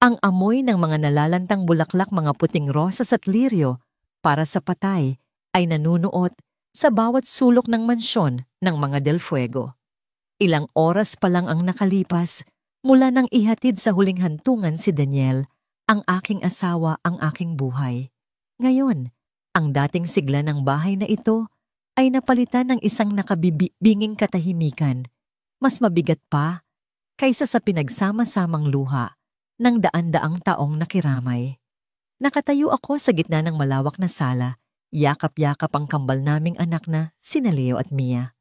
Ang amoy ng mga nalalantang bulaklak, mga puting rosas at liryo para sa patay ay nanunuot sa bawat sulok ng mansyon ng mga Del Fuego. Ilang oras pa lang ang nakalipas mula nang ihatid sa huling hantungan si Daniel, ang aking asawa, ang aking buhay. Ngayon, ang dating sigla ng bahay na ito ay napalitan ng isang nakabibinging katahimikan, mas mabigat pa kaysa sa pinagsama-samang luha ng daan-daang taong nakiramay. Nakatayo ako sa gitna ng malawak na sala, yakap-yakap ang kambal naming anak na sina Leo at Mia.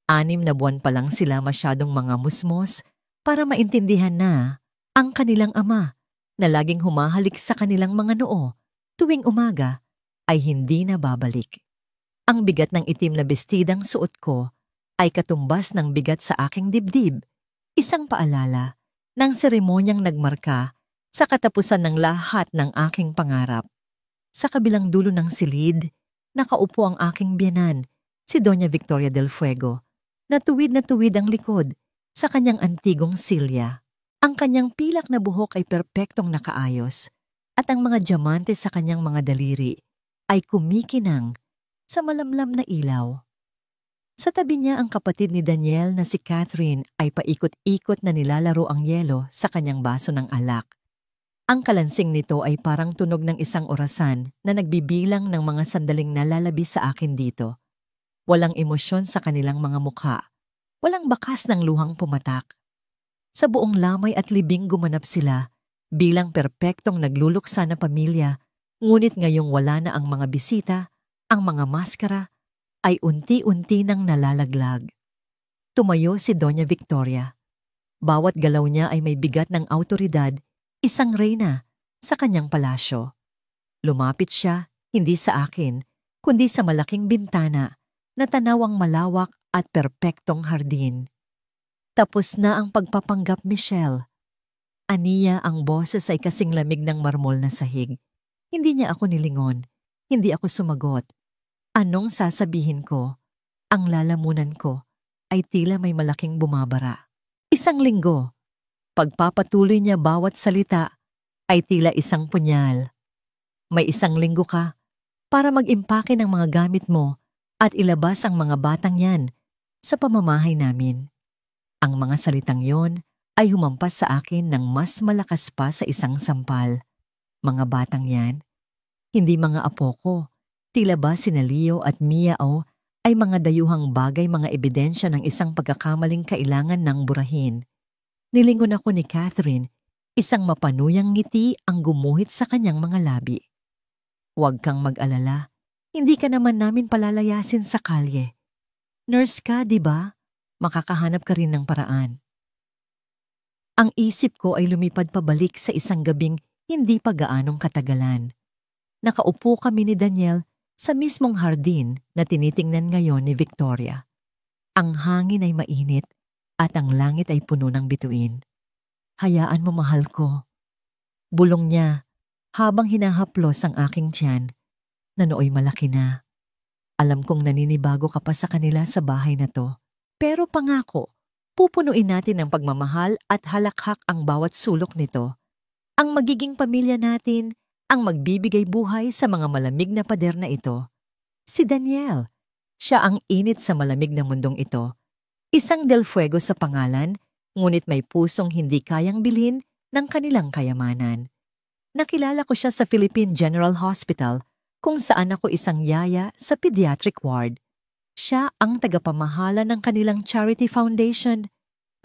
6 na buwan pa lang sila, masyadong mga musmos para maintindihan na ang kanilang ama na laging humahalik sa kanilang mga noo tuwing umaga ay hindi na babalik. Ang bigat ng itim na bestidang suot ko ay katumbas ng bigat sa aking dibdib, isang paalala ng seremonyang nagmarka sa katapusan ng lahat ng aking pangarap. Sa kabilang dulo ng silid, nakaupo ang aking biyanan, si Doña Victoria del Fuego, na tuwid ang likod sa kanyang antigong silya. Ang kanyang pilak na buhok ay perpektong nakaayos at ang mga diamante sa kanyang mga daliri ay kumikinang sa malamlam na ilaw. Sa tabi niya ang kapatid ni Daniel na si Catherine ay paikot-ikot na nilalaro ang yelo sa kanyang baso ng alak. Ang kalansing nito ay parang tunog ng isang orasan na nagbibilang ng mga sandaling nalalabi sa akin dito. Walang emosyon sa kanilang mga mukha. Walang bakas ng luhang pumatak. Sa buong lamay at libing gumanap sila bilang perpektong nagluluksa na pamilya, ngunit ngayong wala na ang mga bisita, ang mga maskara, ay unti-unti nang nalalaglag. Tumayo si Doña Victoria. Bawat galaw niya ay may bigat ng awtoridad, isang reyna sa kanyang palasyo. Lumapit siya, hindi sa akin, kundi sa malaking bintana na tanawang malawak at perpektong hardin. Tapos na ang pagpapanggap, Michelle. Aniya, ang boses ay kasing lamig ng marmol na sahig. Hindi niya ako nilingon, hindi ako sumagot. Anong sasabihin ko? Ang lalamunan ko ay tila may malaking bumabara. 1 linggo. Pagpapatuloy niya bawat salita ay tila isang punyal. May 1 linggo ka para mag-impake ng mga gamit mo at ilabas ang mga batang yan sa pamamahay namin. Ang mga salitang yon ay humampas sa akin ng mas malakas pa sa isang sampal. Mga batang yan, hindi mga apo ko. Tila ba sina Leo at Mia ay mga dayuhang bagay, mga ebidensya ng isang pagkakamaling kailangan ng burahin. Nilingon ako ni Catherine, isang mapanuyang ngiti ang gumuhit sa kanyang mga labi. Huwag kang mag-alala, hindi ka naman namin palalayasin sa kalye. Nurse ka, di ba? Makakahanap ka rin ng paraan. Ang isip ko ay lumipad pabalik sa isang gabing hindi pa gaanong katagalan. Nakaupo kami ni Daniel sa mismong hardin na tinitingnan ngayon ni Victoria. Ang hangin ay mainit at ang langit ay puno ng bituin. Hayaan mo, mahal ko. Bulong niya habang hinahaplos ang aking tiyan na nooy malaki na. Alam kong naninibago ka pa sa kanila sa bahay na to. Pero pangako, pupunuin natin ng pagmamahal at halakhak ang bawat sulok nito. Ang magiging pamilya natin ang magbibigay buhay sa mga malamig na pader na ito. Si Daniel, siya ang init sa malamig na mundong ito. Isang Del Fuego sa pangalan, ngunit may pusong hindi kayang bilhin ng kanilang kayamanan. Nakilala ko siya sa Philippine General Hospital, kung saan ako isang yaya sa pediatric ward. Siya ang tagapamahala ng kanilang charity foundation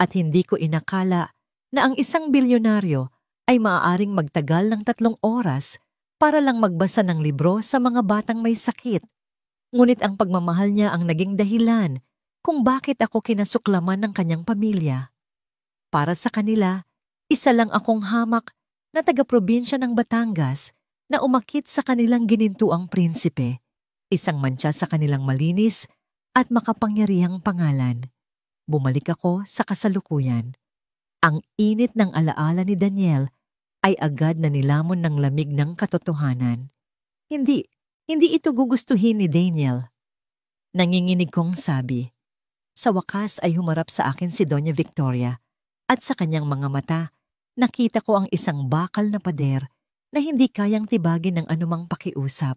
at hindi ko inakala na ang isang bilyonaryo ay maaaring magtagal ng 3 oras para lang magbasa ng libro sa mga batang may sakit. Ngunit ang pagmamahal niya ang naging dahilan kung bakit ako kinasuklaman ng kanyang pamilya. Para sa kanila, isa lang akong hamak na taga-probinsya ng Batangas na umakit sa kanilang ginintuang prinsipe, isang mantsa sa kanilang malinis at makapangyarihang pangalan. Bumalik ako sa kasalukuyan. Ang init ng alaala ni Daniel ay agad na nilamon ng lamig ng katotohanan. Hindi ito gugustuhin ni Daniel. Nanginginig kong sabi. Sa wakas ay humarap sa akin si Doña Victoria at sa kanyang mga mata nakita ko ang isang bakal na pader na hindi kayang tibagin ng anumang pakiusap.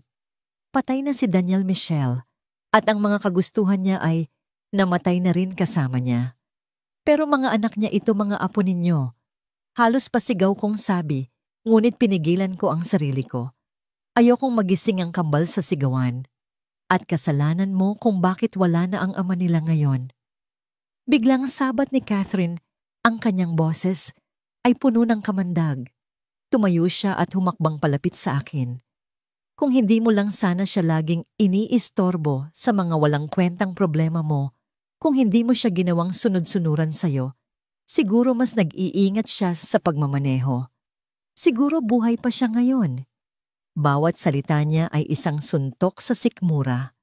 Patay na si Daniel Michel at ang mga kagustuhan niya ay namatay na rin kasama niya. Pero mga anak niya ito, mga apo ninyo. Halos pasigaw kong sabi, ngunit pinigilan ko ang sarili ko. Ayokong magising ang kambal sa sigawan. At kasalanan mo kung bakit wala na ang ama nila ngayon. Biglang sabat ni Catherine, ang kanyang boses ay puno ng kamandag. Tumayo siya at humakbang palapit sa akin. Kung hindi mo lang sana siya laging iniistorbo sa mga walang kwentang problema mo, kung hindi mo siya ginawang sunod-sunuran sa'yo, siguro mas nag-iingat siya sa pagmamaneho. Siguro buhay pa siya ngayon. Bawat salita niya ay isang suntok sa sikmura.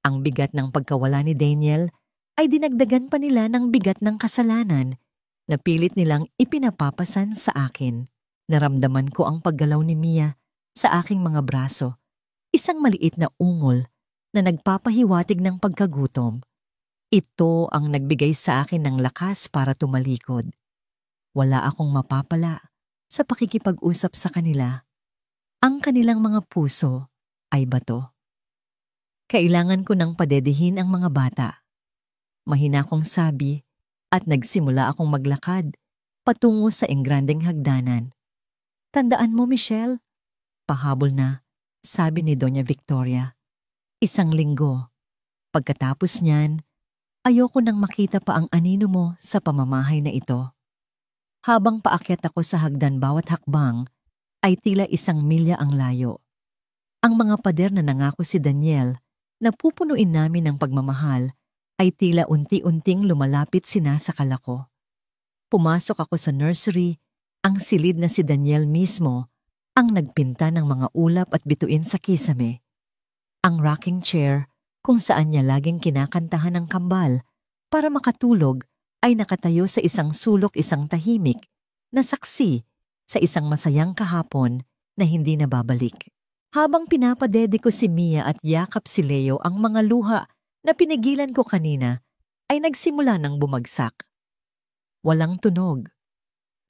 Ang bigat ng pagkawala ni Daniel ay dinagdagan pa nila ng bigat ng kasalanan na pilit nilang ipinapapasan sa akin. Naramdaman ko ang paggalaw ni Mia sa aking mga braso, isang maliit na ungol na nagpapahiwatig ng pagkagutom. Ito ang nagbigay sa akin ng lakas para tumalikod. Wala akong mapapala sa pakikipag-usap sa kanila. Ang kanilang mga puso ay bato. Kailangan ko nang padedihin ang mga bata. Mahina kong sabi at nagsimula akong maglakad patungo sa engrandeng hagdanan. Tandaan mo, Michelle, pahabol na, sabi ni Doña Victoria. 1 linggo. Pagkatapos niyan, ayoko nang makita pa ang anino mo sa pamamahay na ito. Habang paakyat ako sa hagdan, bawat hakbang ay tila 1 milya ang layo. Ang mga pader na nangako si Daniel na pupunuin namin ng pagmamahal ay tila unti-unting lumalapit sinasakal ako. Pumasok ako sa nursery. Ang silid na si Daniel mismo ang nagpinta ng mga ulap at bituin sa kisame. Ang rocking chair kung saan niya laging kinakantahan ng kambal para makatulog ay nakatayo sa isang sulok, isang tahimik na saksi sa isang masayang kahapon na hindi nababalik. Habang pinapadede ko si Mia at yakap si Leo, ang mga luha na pinigilan ko kanina ay nagsimula ng bumagsak. Walang tunog.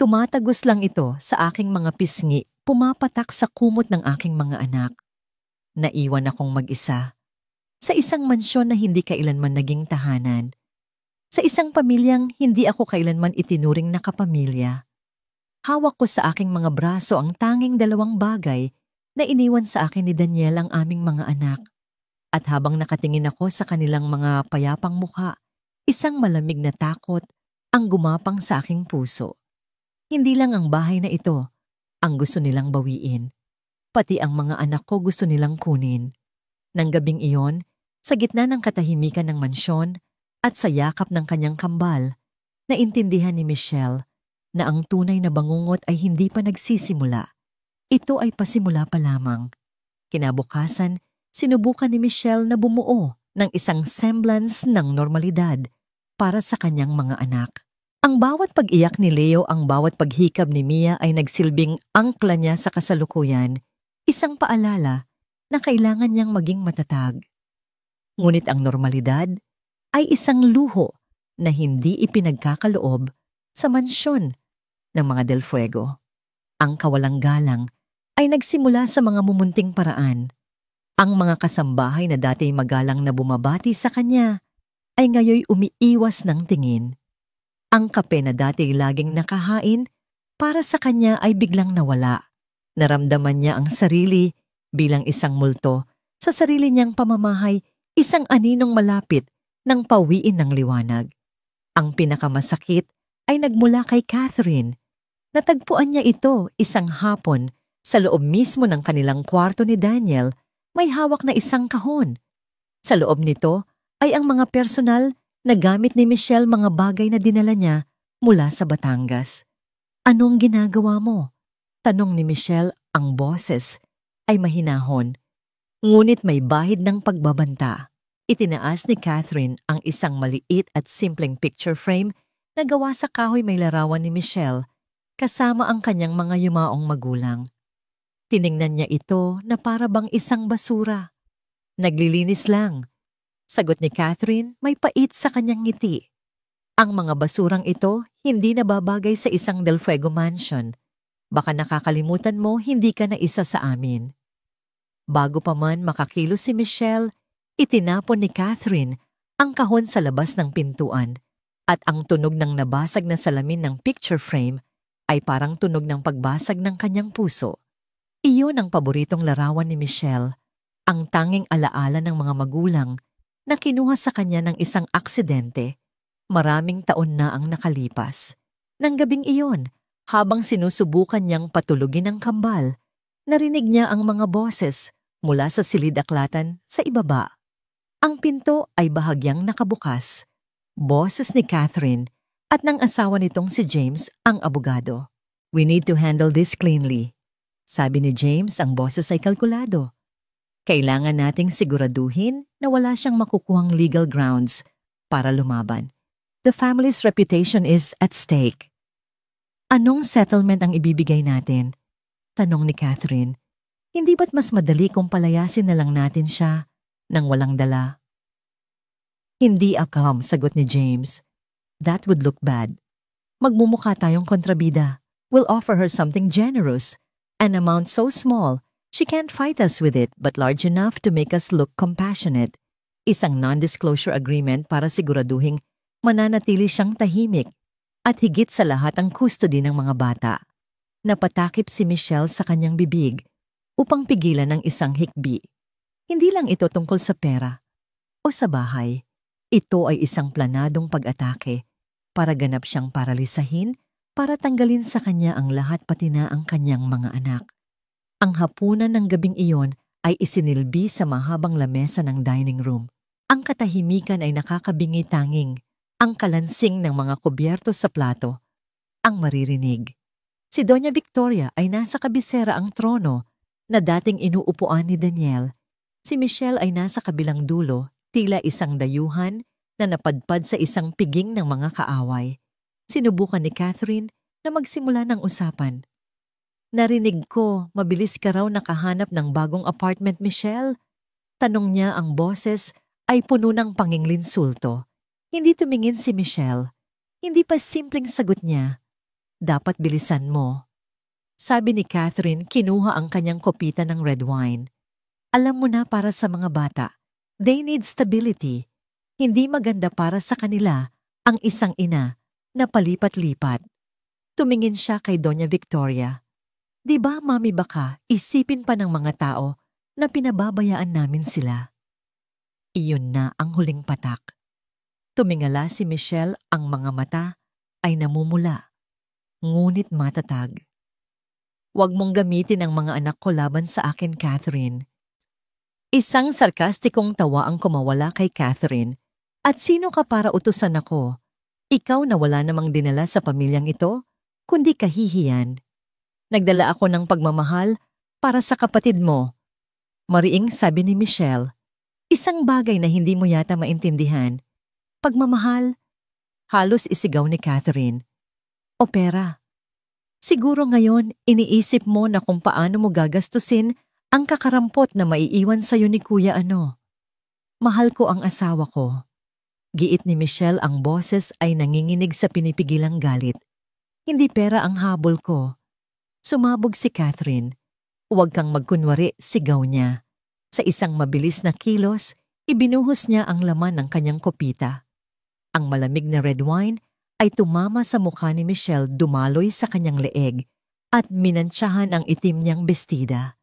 Tumatagos lang ito sa aking mga pisngi, pumapatak sa kumot ng aking mga anak. Naiwan akong mag-isa sa isang mansyon na hindi kailanman naging tahanan. Sa isang pamilyang hindi ako kailanman itinuring na kapamilya. Hawak ko sa aking mga braso ang tanging 2 bagay na iniwan sa akin ni Daniel, ang aming mga anak. At habang nakatingin ako sa kanilang mga payapang mukha, isang malamig na takot ang gumapang sa aking puso. Hindi lang ang bahay na ito ang gusto nilang bawiin. Pati ang mga anak ko gusto nilang kunin. Nang gabing iyon, sa gitna ng katahimikan ng mansyon at sa yakap ng kanyang kambal, naintindihan ni Michelle na ang tunay na bangungot ay hindi pa nagsisimula. Ito ay pasimula pa lamang. Kinabukasan, sinubukan ni Michelle na bumuo ng isang semblance ng normalidad para sa kanyang mga anak. Ang bawat pag-iyak ni Leo, ang bawat paghikab ni Mia ay nagsilbing angkla niya sa kasalukuyan, isang paalala na kailangan niyang maging matatag. Ngunit ang normalidad ay isang luho na hindi ipinagkakaloob sa mansyon ng mga Del Fuego. Ang kawalang galang ay nagsimula sa mga mumunting paraan. Ang mga kasambahay na dati magalang na bumabati sa kanya ay ngayoy umiiwas ng tingin. Ang kape na dati laging nakahain para sa kanya ay biglang nawala. Naramdaman niya ang sarili bilang isang multo sa sarili niyang pamamahay, isang aninong malapit ng pawiin ng liwanag. Ang pinakamasakit ay nagmula kay Catherine. Natagpuan niya ito isang hapon sa loob mismo ng kanilang kwarto ni Daniel. May hawak na isang kahon. Sa loob nito ay ang mga personal na gamit ni Michelle, mga bagay na dinala niya mula sa Batangas. Anong ginagawa mo? Tanong ni Michelle. Ang boses ay mahinahon, ngunit may bahid ng pagbabanta. Itinaas ni Catherine ang isang maliit at simpleng picture frame na gawa sa kahoy, may larawan ni Michelle kasama ang kanyang mga yumaong magulang. Tiningnan niya ito na para bang isang basura. Naglilinis lang. Sagot ni Catherine, may pait sa kanyang ngiti. Ang mga basurang ito hindi nababagay sa isang Del Fuego mansion. Baka nakakalimutan mo hindi ka na isa sa amin. Bago pa man makakilos si Michelle, itinapon ni Catherine ang kahon sa labas ng pintuan at ang tunog ng nabasag na salamin ng picture frame ay parang tunog ng pagbasag ng kanyang puso. Iyon ang paboritong larawan ni Michelle, ang tanging alaala ng mga magulang na kinuha sa kanya ng isang aksidente. Maraming taon na ang nakalipas. Nang gabing iyon, habang sinusubukan niyang patulugin ang kambal, narinig niya ang mga boses mula sa silid-aklatan sa ibaba. Ang pinto ay bahagyang nakabukas. Boses ni Catherine at ng asawa nitong si James ang abogado. "We need to handle this cleanly." Sabi ni James, ang boses ay kalkulado. "Kailangan nating siguraduhin na wala siyang makukuhang legal grounds para lumaban. The family's reputation is at stake." "Anong settlement ang ibibigay natin?" tanong ni Catherine. "Hindi ba't mas madali kung palayasin na lang natin siya nang walang dala?" "Hindi akam," sagot ni James. "That would look bad. Magmumukha tayong kontrabida. We'll offer her something generous, an amount so small she can't fight us with it but large enough to make us look compassionate. Isang non-disclosure agreement para siguraduhing mananatili siyang tahimik at higit sa lahat ang custody ng mga bata." Napatakip si Michelle sa kanyang bibig upang pigilan ng isang hikbi. Hindi lang ito tungkol sa pera o sa bahay. Ito ay isang planadong pag-atake para ganap siyang paralisahin, para tanggalin sa kanya ang lahat pati na ang kanyang mga anak. Ang hapunan ng gabing iyon ay isinilbi sa mahabang lamesa ng dining room. Ang katahimikan ay nakakabingi, tanging ang kalansing ng mga kubyerto sa plato ang maririnig. Si Doña Victoria ay nasa kabisera ang trono na dating inuupuan ni Daniel. Si Michelle ay nasa kabilang dulo, tila isang dayuhan na napadpad sa isang piging ng mga kaaway. Sinubukan ni Catherine na magsimula ng usapan. "Narinig ko, mabilis ka raw nakahanap ng bagong apartment, Michelle?" Tanong niya, ang boses ay puno ng panginlinsulto. Hindi tumingin si Michelle. Hindi pa simpleng sagot niya. "Dapat bilisan mo." Sabi ni Catherine, kinuha ang kanyang kopita ng red wine. "Alam mo na, para sa mga bata, they need stability. Hindi maganda para sa kanila ang isang ina na palipat-lipat." Tumingin siya kay Doña Victoria. "Di ba, Mami, baka isipin pa ng mga tao na pinababayaan namin sila?" Iyon na ang huling patak. Tumingala si Michelle, ang mga mata ay namumula, ngunit matatag. "Huwag mong gamitin ang mga anak ko laban sa akin, Catherine." Isang sarkastikong tawa ang kumawala kay Catherine. "At sino ka para utusan ako? Ikaw na wala namang dinala sa pamilyang ito, kundi kahihiyan. Nagdala ako ng pagmamahal para sa kapatid mo." Mariing sabi ni Michelle. "Isang bagay na hindi mo yata maintindihan. Pagmamahal?" Halos isigaw ni Catherine. "O pera? Siguro ngayon iniisip mo na kung paano mo gagastusin ang kakarampot na maiiwan sa'yo ni Kuya ano. Mahal ko ang asawa ko." Giit ni Michelle, ang boses ay nanginginig sa pinipigilang galit. "Hindi pera ang habol ko." Sumabog si Catherine. "Huwag kang magkunwari," sigaw niya. Sa isang mabilis na kilos, ibinuhos niya ang laman ng kanyang kopita. Ang malamig na red wine ay tumama sa mukha ni Michelle, dumaloy sa kanyang leeg at minantsahan ang itim niyang bestida.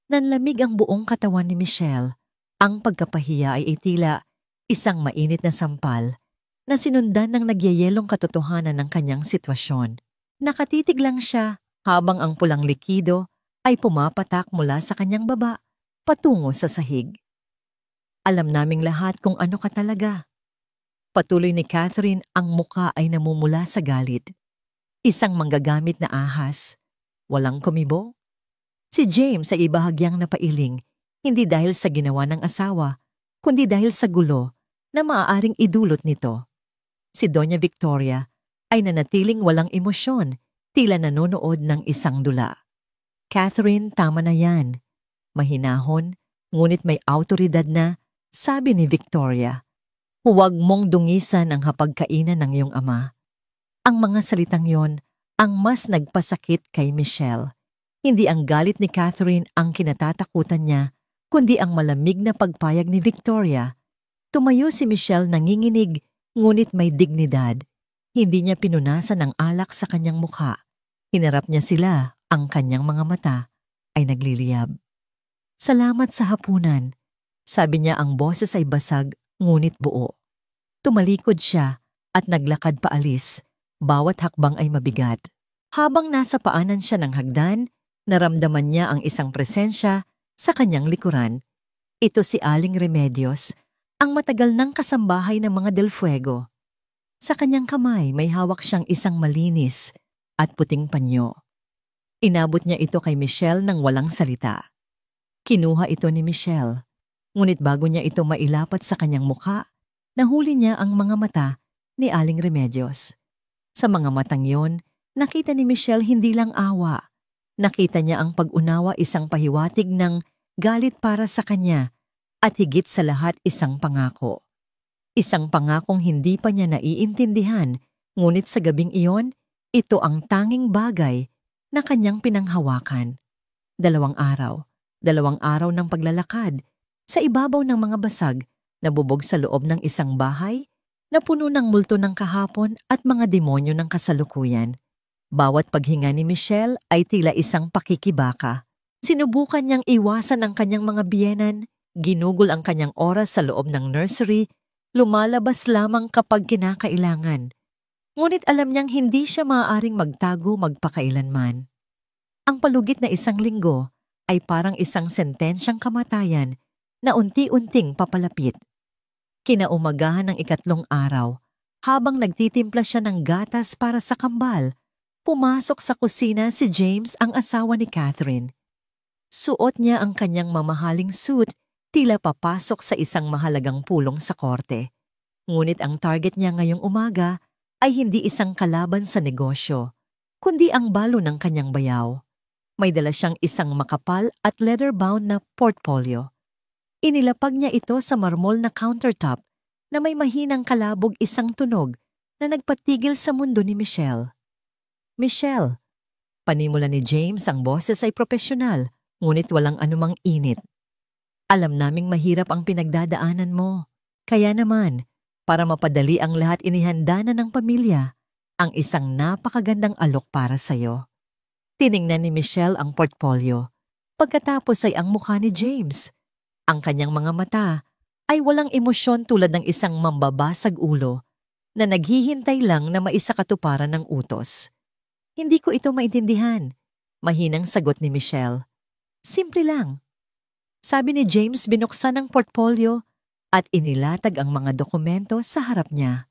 Nanlamig ang buong katawan ni Michelle. Ang pagkapahiya ay tila isang mainit na sampal na sinundan ng nagyayelong katotohanan ng kanyang sitwasyon. Nakatitig lang siya habang ang pulang likido ay pumapatak mula sa kanyang baba patungo sa sahig. "Alam naming lahat kung ano ka talaga." Patuloy ni Catherine, ang muka ay namumula sa galit. "Isang manggagamit na ahas. Walang kumibo." Si James ay ibahagyang napailing, hindi dahil sa ginawa ng asawa, kundi dahil sa gulo na maaaring idulot nito. Si Doña Victoria ay nanatiling walang emosyon, tila nanonood ng isang dula. "Catherine, tama na yan." Mahinahon, ngunit may awtoridad na, sabi ni Victoria. Huwag mong dungisan ang hapagkainan ng iyong ama. Ang mga salitang yon ang mas nagpasakit kay Michelle. Hindi ang galit ni Catherine ang kinatatakutan niya, kundi ang malamig na pagpayag ni Victoria. Tumayo si Michelle nanginginig, ngunit may dignidad. Hindi niya pinunasan ng alak sa kanyang mukha. Hinarap niya sila, ang kanyang mga mata ay nagliliyab. Salamat sa hapunan. Sabi niya, ang boses ay basag, ngunit buo. Tumalikod siya at naglakad paalis. Bawat hakbang ay mabigat. Habang nasa paanan siya ng hagdan, naramdaman niya ang isang presensya sa kanyang likuran. Ito si Aling Remedios, ang matagal ng kasambahay ng mga Del Fuego. Sa kanyang kamay may hawak siyang isang malinis at puting panyo. Inabot niya ito kay Michelle nang walang salita. Kinuha ito ni Michelle, ngunit bago niya ito mailapat sa kanyang mukha, nahuli niya ang mga mata ni Aling Remedios. Sa mga matang yon, nakita ni Michelle hindi lang awa. Nakita niya ang pag-unawa, isang pahiwatig ng galit para sa kanya, at higit sa lahat isang pangako. Isang pangakong hindi pa niya naiintindihan, ngunit sa gabing iyon, ito ang tanging bagay na kanyang pinanghawakan. 2 araw. 2 araw ng paglalakad sa ibabaw ng mga basag na bubog sa loob ng isang bahay na puno ng multo ng kahapon at mga demonyo ng kasalukuyan. Bawat paghinga ni Michelle ay tila isang pakikibaka. Sinubukan niyang iwasan ang kanyang mga biyenan, ginugol ang kanyang oras sa loob ng nursery, lumalabas lamang kapag kinakailangan. Ngunit alam niyang hindi siya maaaring magtago magpakailanman. Ang palugit na 1 linggo ay parang isang sentensyang kamatayan na unti-unting papalapit. Kinaumagahan ng 3 araw, habang nagtitimpla siya ng gatas para sa kambal, pumasok sa kusina si James, ang asawa ni Catherine. Suot niya ang kanyang mamahaling suit, tila papasok sa isang mahalagang pulong sa korte. Ngunit ang target niya ngayong umaga ay hindi isang kalaban sa negosyo, kundi ang balo ng kanyang bayaw. May dala siyang isang makapal at leather-bound na portfolio. Inilapag niya ito sa marmol na countertop na may mahinang kalabog, isang tunog na nagpatigil sa mundo ni Michelle. Michelle, panimula ni James, ang boses ay propesyonal, ngunit walang anumang init. Alam naming mahirap ang pinagdadaanan mo. Kaya naman, para mapadali ang lahat, inihanda na ng pamilya ang isang napakagandang alok para sa'yo. Tiningnan ni Michelle ang portfolio. Pagkatapos ay ang mukha ni James. Ang kanyang mga mata ay walang emosyon, tulad ng isang mambabasag ulo na naghihintay lang na maisakatuparan ng utos. Hindi ko ito maintindihan. Mahinang sagot ni Michelle. Simple lang. Sabi ni James, binuksan ang portfolio at inilatag ang mga dokumento sa harap niya.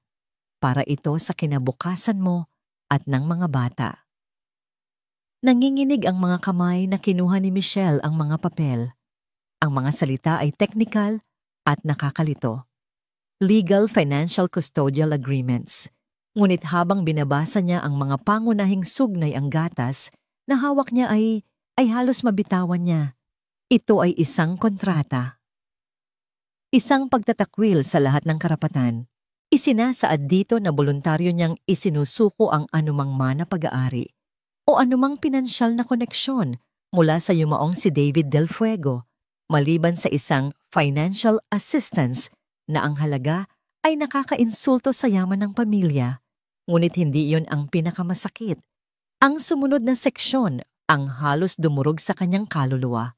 Para ito sa kinabukasan mo at ng mga bata. Nanginginig ang mga kamay na kinuha ni Michelle ang mga papel. Ang mga salita ay technical at nakakalito. Legal financial custodial agreements. Ngunit habang binabasa niya ang mga pangunahing sugnay, ang gatas na hawak niya ay halos mabitawan niya. Ito ay isang kontrata. Isang pagtatakwil sa lahat ng karapatan. Isinasaad dito na voluntaryo niyang isinusuko ang anumang mana pag-aari o anumang pinansyal na koneksyon mula sa yumaong si David Del Fuego, maliban sa isang financial assistance na ang halaga ay nakakainsulto sa yaman ng pamilya. Ngunit hindi iyon ang pinakamasakit. Ang sumunod na seksyon ang halos dumurog sa kanyang kaluluwa.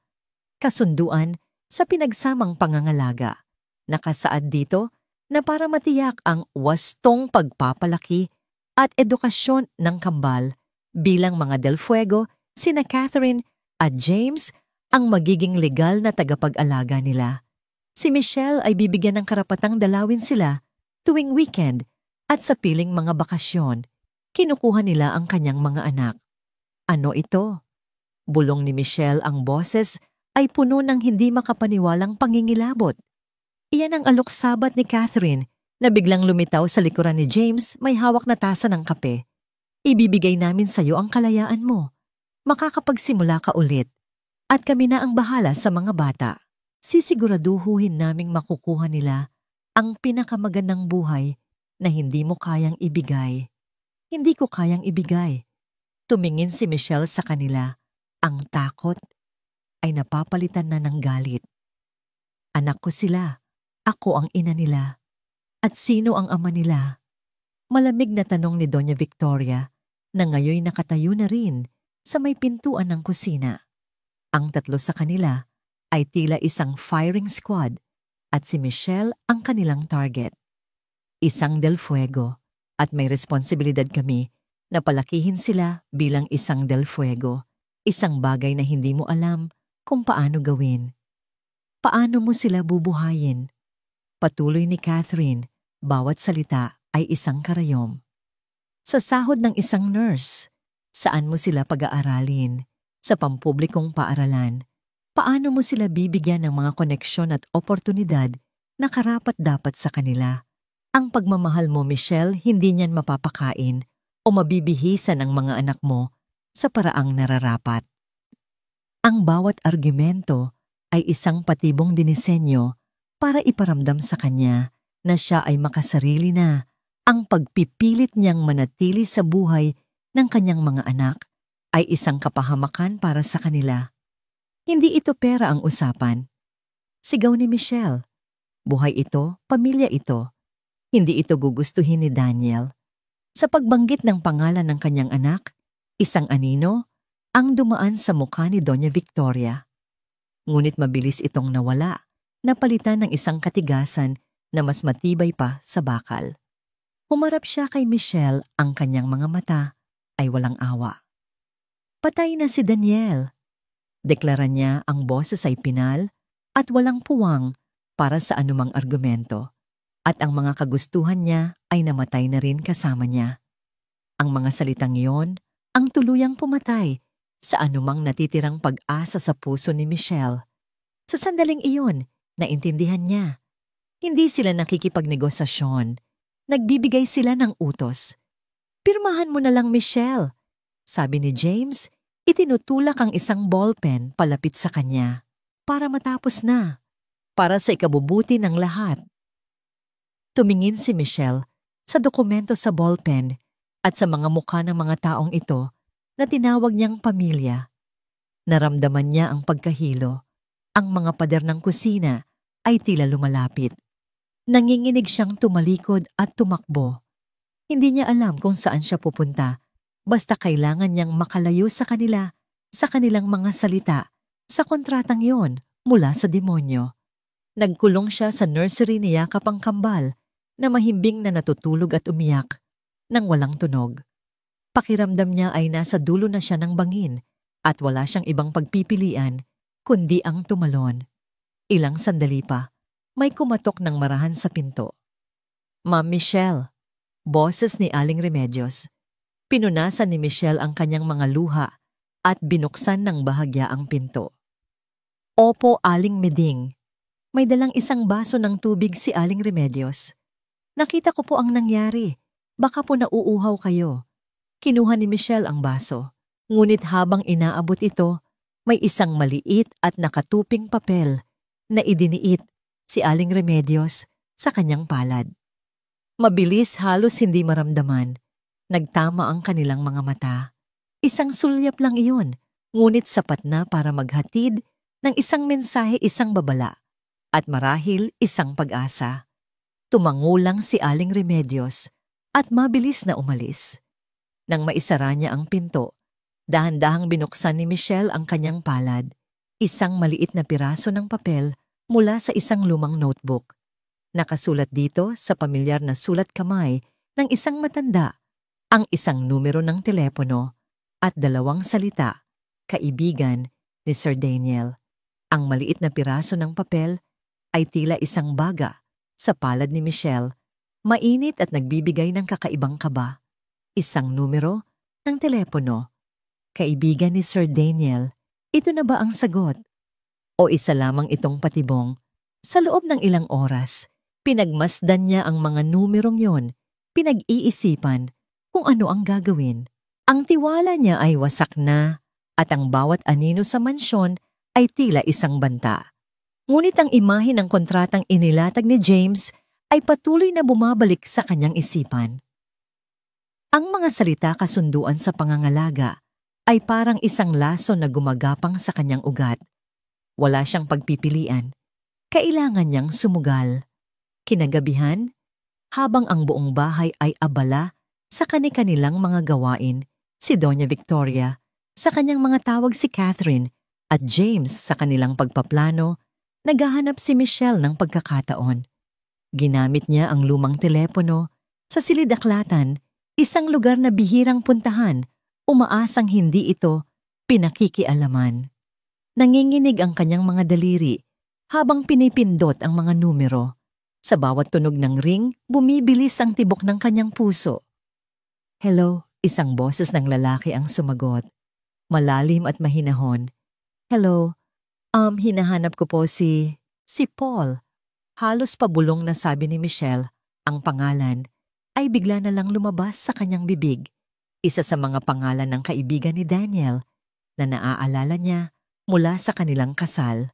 Kasunduan sa pinagsamang pangangalaga. Nakasaad dito na para matiyak ang wastong pagpapalaki at edukasyon ng kambal, bilang mga Del Fuego, sina Catherine at James ang magiging legal na tagapag-alaga nila. Si Michelle ay bibigyan ng karapatang dalawin sila tuwing weekend at sa piling mga bakasyon. Kinukuha nila ang kanyang mga anak. Ano ito? Bulong ni Michelle, ang boses ay puno ng hindi makapaniwalang pangingilabot. Iyan ang alok-sabat ni Catherine na biglang lumitaw sa likuran ni James, may hawak na tasa ng kape. Ibibigay namin sa iyo ang kalayaan mo. Makakapagsimula ka ulit. At kami na ang bahala sa mga bata. Sisiguraduhin naming makukuha nila Ang pinakamagandang buhay na hindi mo kayang ibigay. Hindi ko kayang ibigay. Tumingin si Michelle sa kanila. Ang takot ay napapalitan na ng galit. Anak ko sila. Ako ang ina nila. At sino ang ama nila? Malamig na tanong ni Doña Victoria na ngayoy nakatayo na rin sa may pintuan ng kusina. Ang tatlo sa kanila ay tila isang firing squad at si Michelle ang kanilang target. Isang Del Fuego at may responsibilidad kami na palakihin sila bilang isang Del Fuego, isang bagay na hindi mo alam kung paano gawin. Paano mo sila bubuhayin? Patuloy ni Catherine, bawat salita ay isang karayom. Sa sahod ng isang nurse, saan mo sila pag-aaralin? Sa pampublikong paaralan, paano mo sila bibigyan ng mga koneksyon at oportunidad na karapat-dapat sa kanila? Ang pagmamahal mo, Michelle, hindi niyan mapapakain o mabibihisan ng mga anak mo sa paraang nararapat. Ang bawat argumento ay isang patibong dinisenyo para iparamdam sa kanya na siya ay makasarili na. Ang pagpipilit niyang manatili sa buhay ng kanyang mga anak ay isang kapahamakan para sa kanila. Hindi ito pera ang usapan. Sigaw ni Michelle. Buhay ito, pamilya ito. Hindi ito gugustuhin ni Daniel. Sa pagbanggit ng pangalan ng kanyang anak, isang anino ang dumaan sa mukha ni Doña Victoria. Ngunit mabilis itong nawala, napalitan ng isang katigasan na mas matibay pa sa bakal. Humarap siya kay Michelle, ang kanyang mga mata ay walang awa. Patay na si Daniel. Deklara niya, ang boses ay pinal at walang puwang para sa anumang argumento. At ang mga kagustuhan niya ay namatay na rin kasama niya. Ang mga salitang iyon ang tuluyang pumatay sa anumang natitirang pag-asa sa puso ni Michelle. Sa sandaling iyon, naintindihan niya. Hindi sila nakikipagnegosasyon. Nagbibigay sila ng utos. Pirmahan mo na lang, Michelle. Sabi ni James, itinutulak ang isang ballpen palapit sa kanya. Para matapos na. Para sa ikabubuti ng lahat. Tumingin si Michelle sa dokumento sa ballpen at sa mga mukha ng mga taong ito na tinawag niyang pamilya. Naramdaman niya ang pagkahilo. Ang mga pader ng kusina ay tila lumalapit. Nanginginig siyang tumalikod at tumakbo. Hindi niya alam kung saan siya pupunta, basta kailangan niyang makalayo sa kanila, sa kanilang mga salita, sa kontratang yon mula sa demonyo. Nagkulong siya sa nursery ni Yakap ang kambal na mahimbing na natutulog at umiyak nang walang tunog. Pakiramdam niya ay nasa dulo na siya ng bangin at wala siyang ibang pagpipilian kundi ang tumalon. Ilang sandali pa, may kumatok ng marahan sa pinto. Ma'am Michelle, boses ni Aling Remedios. Pinunasan ni Michelle ang kanyang mga luha at binuksan ng bahagya ang pinto. Opo, Aling Meding. May dalang isang baso ng tubig si Aling Remedios. Nakita ko po ang nangyari. Baka po nauuhaw kayo. Kinuha ni Michelle ang baso. Ngunit habang inaabot ito, may isang maliit at nakatuping papel na idiniit si Aling Remedios sa kanyang palad. Mabilis, halos hindi maramdaman. Nagtama ang kanilang mga mata. Isang sulyap lang iyon, ngunit sapat na para maghatid ng isang mensahe, isang babala, at marahil isang pag-asa. Tumangulang si Aling Remedios at mabilis na umalis. Nang maisara niya ang pinto, dahan-dahang binuksan ni Michelle ang kanyang palad, isang maliit na piraso ng papel mula sa isang lumang notebook. Nakasulat dito sa pamilyar na sulat kamay ng isang matanda, ang isang numero ng telepono at dalawang salita, kaibigan ni Sir Daniel. Ang maliit na piraso ng papel ay tila isang baga sa palad ni Michelle, mainit at nagbibigay ng kakaibang kaba. Isang numero ng telepono. Kaibigan ni Sir Daniel, ito na ba ang sagot? O isa lamang itong patibong? Sa loob ng ilang oras, pinagmasdan niya ang mga numerong yon, pinag-iisipan kung ano ang gagawin. Ang tiwala niya ay wasak na at ang bawat anino sa mansyon ay tila isang banta. Ngunit ang imahe ng kontratang inilatag ni James ay patuloy na bumabalik sa kanyang isipan. Ang mga salita kasunduan sa pangangalaga ay parang isang laso na gumagapang sa kanyang ugat. Wala siyang pagpipilian. Kailangan niyang sumugal. Kinagabihan, habang ang buong bahay ay abala sa kani-kanilang mga gawain, si Doña Victoria, sa kanyang mga tawag si Catherine, at James sa kanilang pagpaplano, naghahanap si Michelle ng pagkakataon. Ginamit niya ang lumang telepono sa Silid-Aklatan, isang lugar na bihirang puntahan, umaasang hindi ito pinakikialaman. Nanginginig ang kanyang mga daliri habang pinipindot ang mga numero. Sa bawat tunog ng ring, bumibilis ang tibok ng kanyang puso. Hello, isang boses ng lalaki ang sumagot. Malalim at mahinahon. Hello, hinahanap ko po si Paul. Halos pabulong na sabi ni Michelle, ang pangalan ay bigla na lang lumabas sa kanyang bibig. Isa sa mga pangalan ng kaibigan ni Daniel na naaalala niya mula sa kanilang kasal.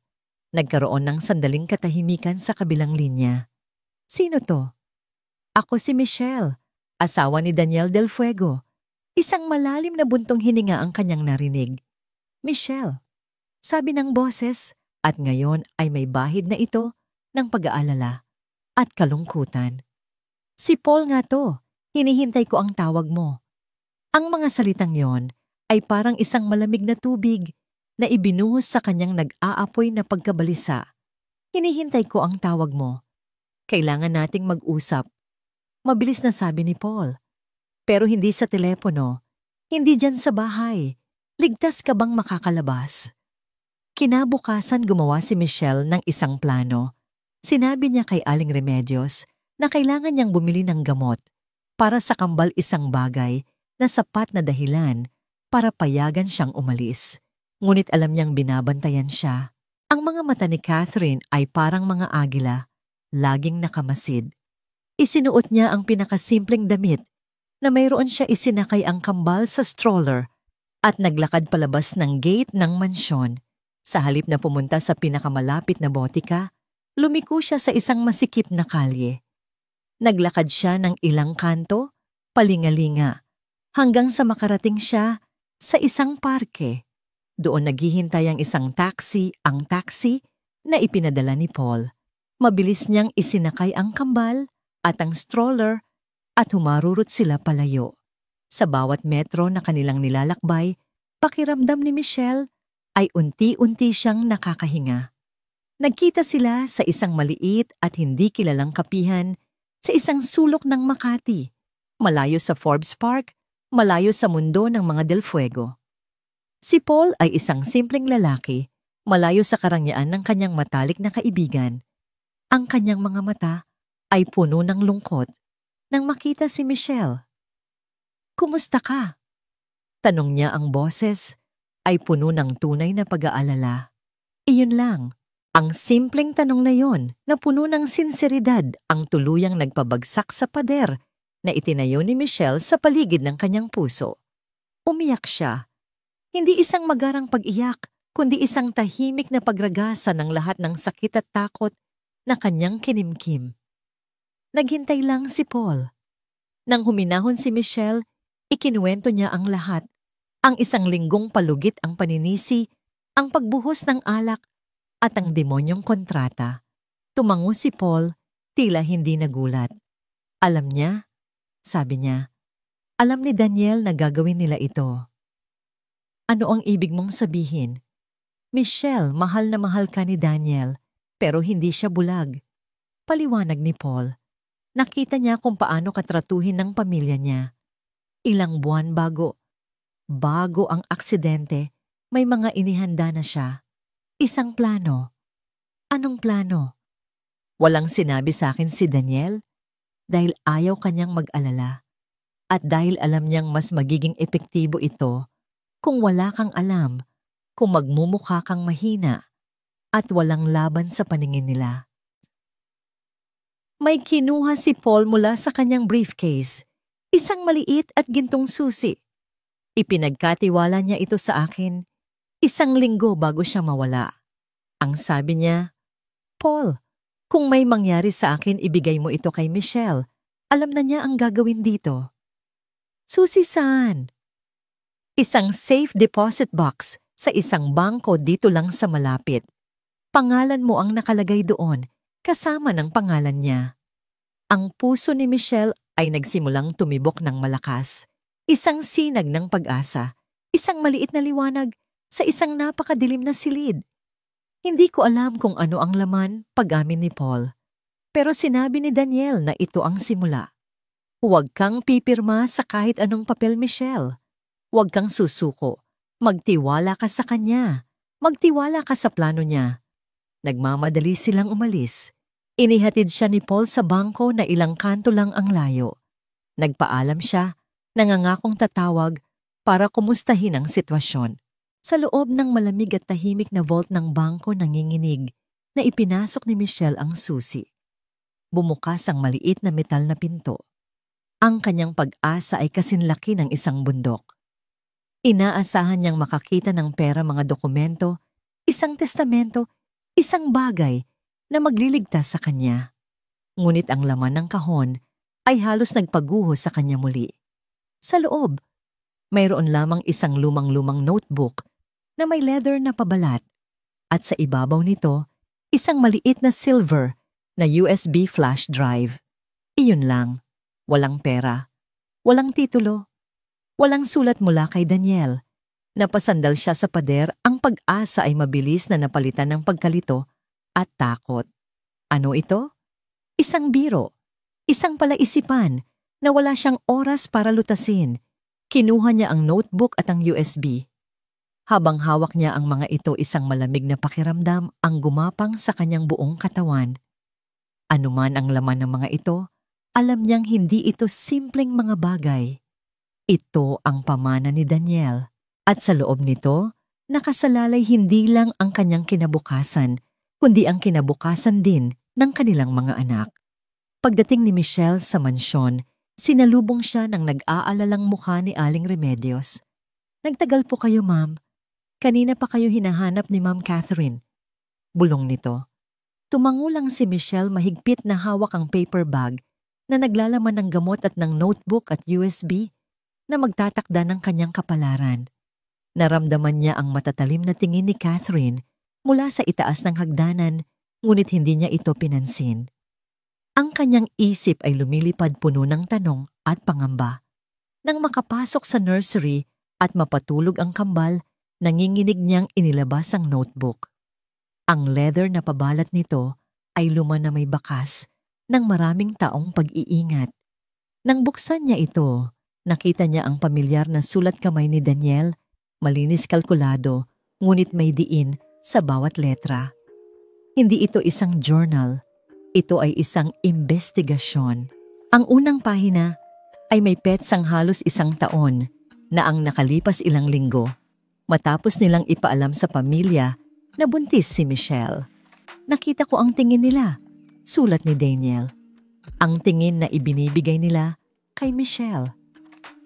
Nagkaroon ng sandaling katahimikan sa kabilang linya. Sino to? Ako si Michelle, asawa ni Daniel Del Fuego. Isang malalim na buntong hininga ang kanyang narinig. Michelle, sabi ng boses, at ngayon ay may bahid na ito ng pag-aalala at kalungkutan. Si Paul nga to, hinihintay ko ang tawag mo. Ang mga salitang yon ay parang isang malamig na tubig na ibinuhos sa kanyang nag-aapoy na pagkabalisa. Hinihintay ko ang tawag mo. Kailangan nating mag-usap. Mabilis na sabi ni Paul. Pero hindi sa telepono, hindi dyan sa bahay. Ligtas ka bang makakalabas? Kinabukasan gumawa si Michelle ng isang plano. Sinabi niya kay Aling Remedios na kailangan niyang bumili ng gamot para sa kambal, isang bagay na sapat na dahilan para payagan siyang umalis. Ngunit alam niyang binabantayan siya. Ang mga mata ni Catherine ay parang mga agila, laging nakamasid. Isinuot niya ang pinakasimpleng damit na mayroon siya isinakay ang kambal sa stroller at naglakad palabas ng gate ng mansyon. Sa halip na pumunta sa pinakamalapit na botika, lumiko siya sa isang masikip na kalye. Naglakad siya ng ilang kanto, palingalinga, hanggang sa makarating siya sa isang parke. Doon naghihintay ang isang taxi, na ipinadala ni Paul. Mabilis niyang isinakay ang kambal at ang stroller at humarurot sila palayo. Sa bawat metro na kanilang nilalakbay, pakiramdam ni Michelle ay unti-unti siyang nakakahinga. Nagkita sila sa isang maliit at hindi kilalang kapihan sa isang sulok ng Makati, malayo sa Forbes Park, malayo sa mundo ng mga Del Fuego. Si Paul ay isang simpleng lalaki, malayo sa karangyaan ng kanyang matalik na kaibigan. Ang kanyang mga mata ay puno ng lungkot nang makita si Michelle. Kumusta ka? Tanong niya, ang boses ay puno ng tunay na pag-aalala. Iyon lang, ang simpleng tanong na yon na puno ng sinseridad ang tuluyang nagpabagsak sa pader na itinayo ni Michelle sa paligid ng kanyang puso. Umiyak siya. Hindi isang magarang pag-iyak, kundi isang tahimik na pagragasa ng lahat ng sakit at takot na kanyang kinimkim. Naghintay lang si Paul. Nang huminahon si Michelle, ikinuwento niya ang lahat. Ang isang linggong palugit ang paninisi, ang pagbuhos ng alak, at ang demonyong kontrata. Tumango si Paul, tila hindi nagulat. Alam niya, sabi niya, alam ni Daniel na gagawin nila ito. Ano ang ibig mong sabihin? Michelle, mahal na mahal ka ni Daniel, pero hindi siya bulag. Paliwanag ni Paul. Nakita niya kung paano katratuhin ng pamilya niya. Ilang buwan bago ang aksidente, may mga inihanda na siya. Isang plano. Anong plano? Walang sinabi sa akin si Daniel dahil ayaw kanyang mag-alala. At dahil alam niyang mas magiging epektibo ito kung wala kang alam, kung magmumukha kang mahina at walang laban sa paningin nila. May kinuha si Paul mula sa kanyang briefcase, isang maliit at gintong susi. Ipinagkatiwala niya ito sa akin 1 linggo bago siya mawala. Ang sabi niya, Paul, Kung may mangyari sa akin, ibigay mo ito kay Michelle. Alam na niya ang gagawin dito. Susie-san! Isang safe deposit box sa isang bangko dito lang sa malapit. Pangalan mo ang nakalagay doon, kasama ng pangalan niya. Ang puso ni Michelle ay nagsimulang tumibok ng malakas. Isang sinag ng pag-asa, isang maliit na liwanag sa isang napakadilim na silid. Hindi ko alam kung ano ang laman, pag-amin ni Paul. Pero sinabi ni Daniel na ito ang simula. Huwag kang pipirma sa kahit anong papel, Michelle. Huwag kang susuko. Magtiwala ka sa kanya. Magtiwala ka sa plano niya. Nagmamadali silang umalis. Inihatid siya ni Paul sa bangko na ilang kanto lang ang layo. Nagpaalam siya, nangangakong tatawag para kumustahin ang sitwasyon. Sa loob ng malamig at tahimik na vault ng bangko nanginginig na ipinasok ni Michelle ang susi. Bumukas ang maliit na metal na pinto. Ang kanyang pag-asa ay kasinlaki ng isang bundok. Inaasahan niyang makakita ng pera, mga dokumento, isang testamento, isang bagay na magliligtas sa kanya. Ngunit ang laman ng kahon ay halos nagpaguho sa kanya muli. Sa loob, mayroon lamang isang lumang-lumang notebook na may leather na pabalat at sa ibabaw nito, isang maliit na silver na USB flash drive. Iyon lang, walang pera, walang titulo, walang sulat mula kay Daniel. Napasandal siya sa pader, ang pag-asa ay mabilis na napalitan ng pagkalito at takot. Ano ito? Isang biro, isang palaisipan na wala siyang oras para lutasin. Kinuha niya ang notebook at ang USB. Habang hawak niya ang mga ito, isang malamig na pakiramdam ang gumapang sa kanyang buong katawan. Anuman ang laman ng mga ito, alam niyang hindi ito simpleng mga bagay. Ito ang pamana ni Daniel. At sa loob nito, nakasalalay hindi lang ang kanyang kinabukasan, kundi ang kinabukasan din ng kanilang mga anak. Pagdating ni Michelle sa mansyon, sinalubong siya ng nag-aalalang mukha ni Aling Remedios. Nagtagal po kayo, ma'am. Kanina pa kayo hinahanap ni Ma'am Catherine. Bulong nito. Tumango lang si Michelle, mahigpit na hawak ang paper bag na naglalaman ng gamot at ng notebook at USB na magtatakda ng kanyang kapalaran. Naramdaman niya ang matatalim na tingin ni Catherine mula sa itaas ng hagdanan, ngunit hindi niya ito pinansin. Ang kanyang isip ay lumilipad puno ng tanong at pangamba. Nang makapasok sa nursery at mapatulog ang kambal, nanginginig niyang inilabas ang notebook. Ang leather na pabalat nito ay luma na may bakas ng maraming taong pag-iingat. Nang buksan niya ito, nakita niya ang pamilyar na sulat kamay ni Daniel, malinis kalkulado, ngunit may diin sa bawat letra. Hindi ito isang journal, ito ay isang investigasyon. Ang unang pahina ay may petsang halos isang taon na ang nakalipas ilang linggo matapos nilang ipaalam sa pamilya na buntis si Michelle. Nakita ko ang tingin nila, sulat ni Daniel. Ang tingin na ibinibigay nila kay Michelle.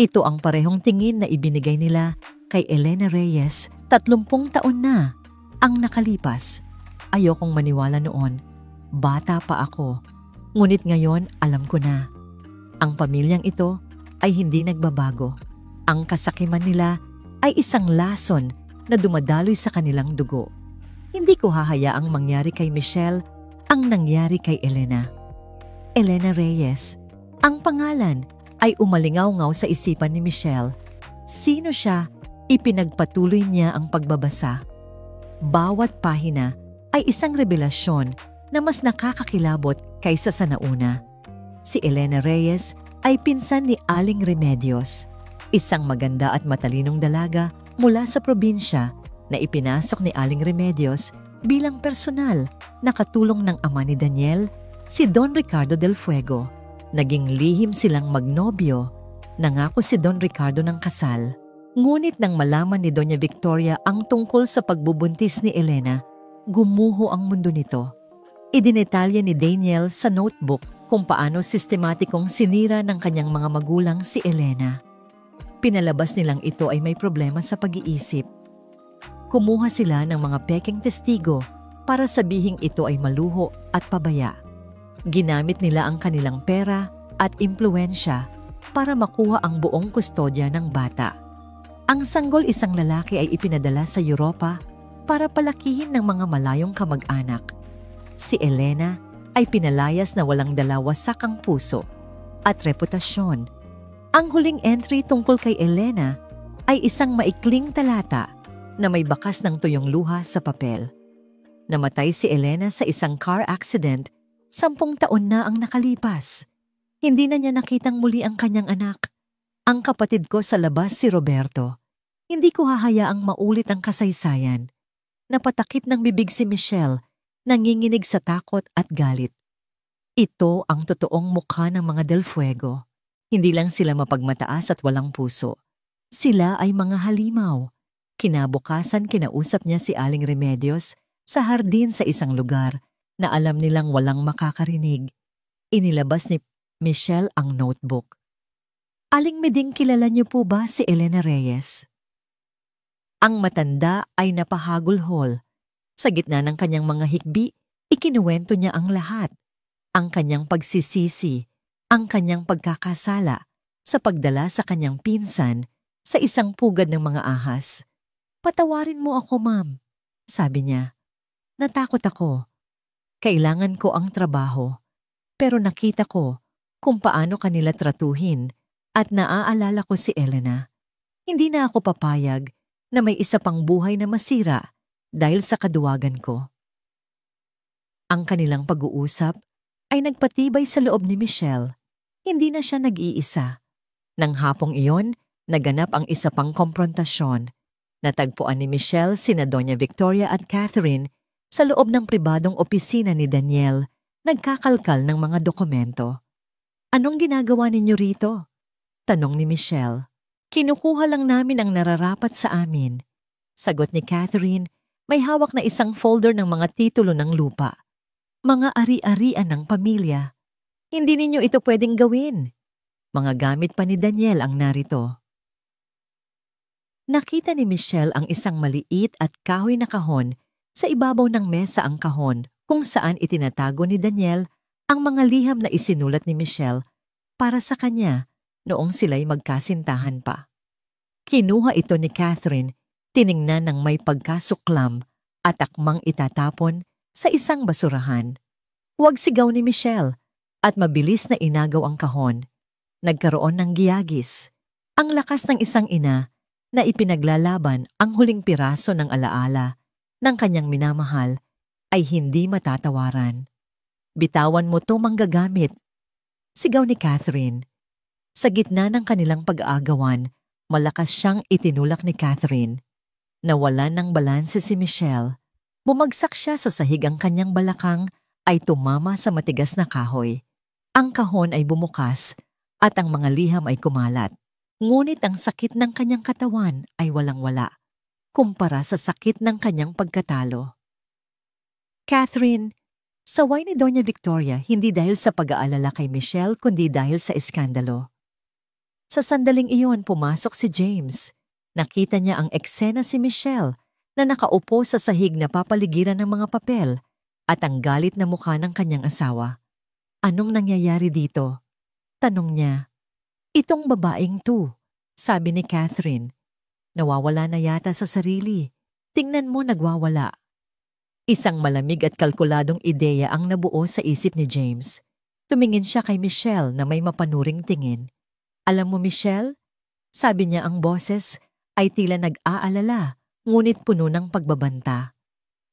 Ito ang parehong tingin na ibinigay nila kay Elena Reyes, 30 taon na ang nakalipas. Ayokong maniwala noon. Bata pa ako. Ngunit ngayon alam ko na. Ang pamilyang ito ay hindi nagbabago. Ang kasakiman nila ay isang lason na dumadaloy sa kanilang dugo. Hindi ko hahayaang mangyari kay Michelle ang nangyari kay Elena. Elena Reyes. Ang pangalan ay umalingaw-ngaw sa isipan ni Michelle. Sino siya? Ipinagpatuloy niya ang pagbabasa. Bawat pahina ay isang revelasyon na mas nakakakilabot kaysa sa nauna. Si Elena Reyes ay pinsan ni Aling Remedios, isang maganda at matalinong dalaga mula sa probinsya na ipinasok ni Aling Remedios bilang personal na katulong ng ama ni Daniel, si Don Ricardo del Fuego. Naging lihim silang magnobyo, nangako si Don Ricardo ng kasal. Ngunit nang malaman ni Doña Victoria ang tungkol sa pagbubuntis ni Elena, gumuho ang mundo nito. Idinetalya ni Daniel sa notebook kung paano sistematikong sinira ng kanyang mga magulang si Elena. Pinalabas nilang ito ay may problema sa pag-iisip. Kumuha sila ng mga pekeng testigo para sabihing ito ay maluho at pabaya. Ginamit nila ang kanilang pera at impluwensya para makuha ang buong kustodya ng bata. Ang sanggol isang lalaki ay ipinadala sa Europa para palakihin ng mga malayong kamag-anak. Si Elena ay pinalayas na walang dala wasak ang puso at reputasyon. Ang huling entry tungkol kay Elena ay isang maikling talata na may bakas ng tuyong luha sa papel. Namatay si Elena sa isang car accident 10 taon na ang nakalipas. Hindi na niya nakitang muli ang kanyang anak. Ang kapatid ko sa labas si Roberto. Hindi ko hahayaang maulit ang kasaysayan. Napatakip ng bibig si Michelle, nanginginig sa takot at galit. Ito ang totoong mukha ng mga Del Fuego. Hindi lang sila mapagmataas at walang puso. Sila ay mga halimaw. Kinabukasan kinausap niya si Aling Remedios sa hardin sa isang lugar na alam nilang walang makakarinig. Inilabas ni Michelle ang notebook. Aling Meding, kilala niyo po ba si Elena Reyes? Ang matanda ay napahagulhol. Sa gitna ng kanyang mga hikbi, ikinuwento niya ang lahat. Ang kanyang pagsisisi, ang kanyang pagkakasala sa pagdala sa kanyang pinsan sa isang pugad ng mga ahas. Patawarin mo ako, ma'am, sabi niya. Natakot ako. Kailangan ko ang trabaho. Pero nakita ko kung paano kanila tratuhin at naaalala ko si Elena. Hindi na ako papayag na may isa pang buhay na masira dahil sa kaduwagan ko. Ang kanilang pag-uusap ay nagpatibay sa loob ni Michelle. Hindi na siya nag-iisa. Nang hapong iyon, naganap ang isa pang komprontasyon. Natagpuan ni Michelle sina Doña Victoria at Catherine sa loob ng pribadong opisina ni Daniel, nagkakalkal ng mga dokumento. Anong ginagawa ninyo rito? Tanong ni Michelle. Kinukuha lang namin ang nararapat sa amin. Sagot ni Catherine, may hawak na isang folder ng mga titulo ng lupa. Mga ari-arian ng pamilya. Hindi ninyo ito pwedeng gawin. Mga gamit pa ni Daniel ang narito. Nakita ni Michelle ang isang maliit at kahoy na kahon sa ibabaw ng mesa ang kahon kung saan itinatago ni Daniel ang mga liham na isinulat ni Michelle para sa kanya noong sila'y magkasintahan pa. Kinuha ito ni Catherine, tiningnan ng may pagkasuklam at akmang itatapon sa isang basurahan. Huwag sigaw ni Michelle at mabilis na inagaw ang kahon. Nagkaroon ng giyagis. Ang lakas ng isang ina na ipinaglalaban ang huling piraso ng alaala ng kanyang minamahal ay hindi matatawaran. Bitawan mo to, manggagamit. Sigaw ni Catherine. Sa gitna ng kanilang pag-aagawan, malakas siyang itinulak ni Catherine. Nawalan ng balanse si Michelle. Bumagsak siya sa sahig, ang kanyang balakang ay tumama sa matigas na kahoy. Ang kahon ay bumukas at ang mga liham ay kumalat. Ngunit ang sakit ng kanyang katawan ay walang-wala kumpara sa sakit ng kanyang pagkatalo. Catherine, saway ni Doña Victoria hindi dahil sa pag-aalala kay Michelle kundi dahil sa iskandalo. Sa sandaling iyon pumasok si James. Nakita niya ang eksena si Michelle na nakaupo sa sahig na papaligiran ng mga papel at ang galit na mukha ng kanyang asawa. Anong nangyayari dito? Tanong niya. Itong babaeng to, sabi ni Catherine. Nawawala na yata sa sarili. Tingnan mo, nagwawala. Isang malamig at kalkuladong ideya ang nabuo sa isip ni James. Tumingin siya kay Michelle na may mapanuring tingin. Alam mo, Michelle, sabi niya, ang boses ay tila nag-aalala, ngunit puno ng pagbabanta.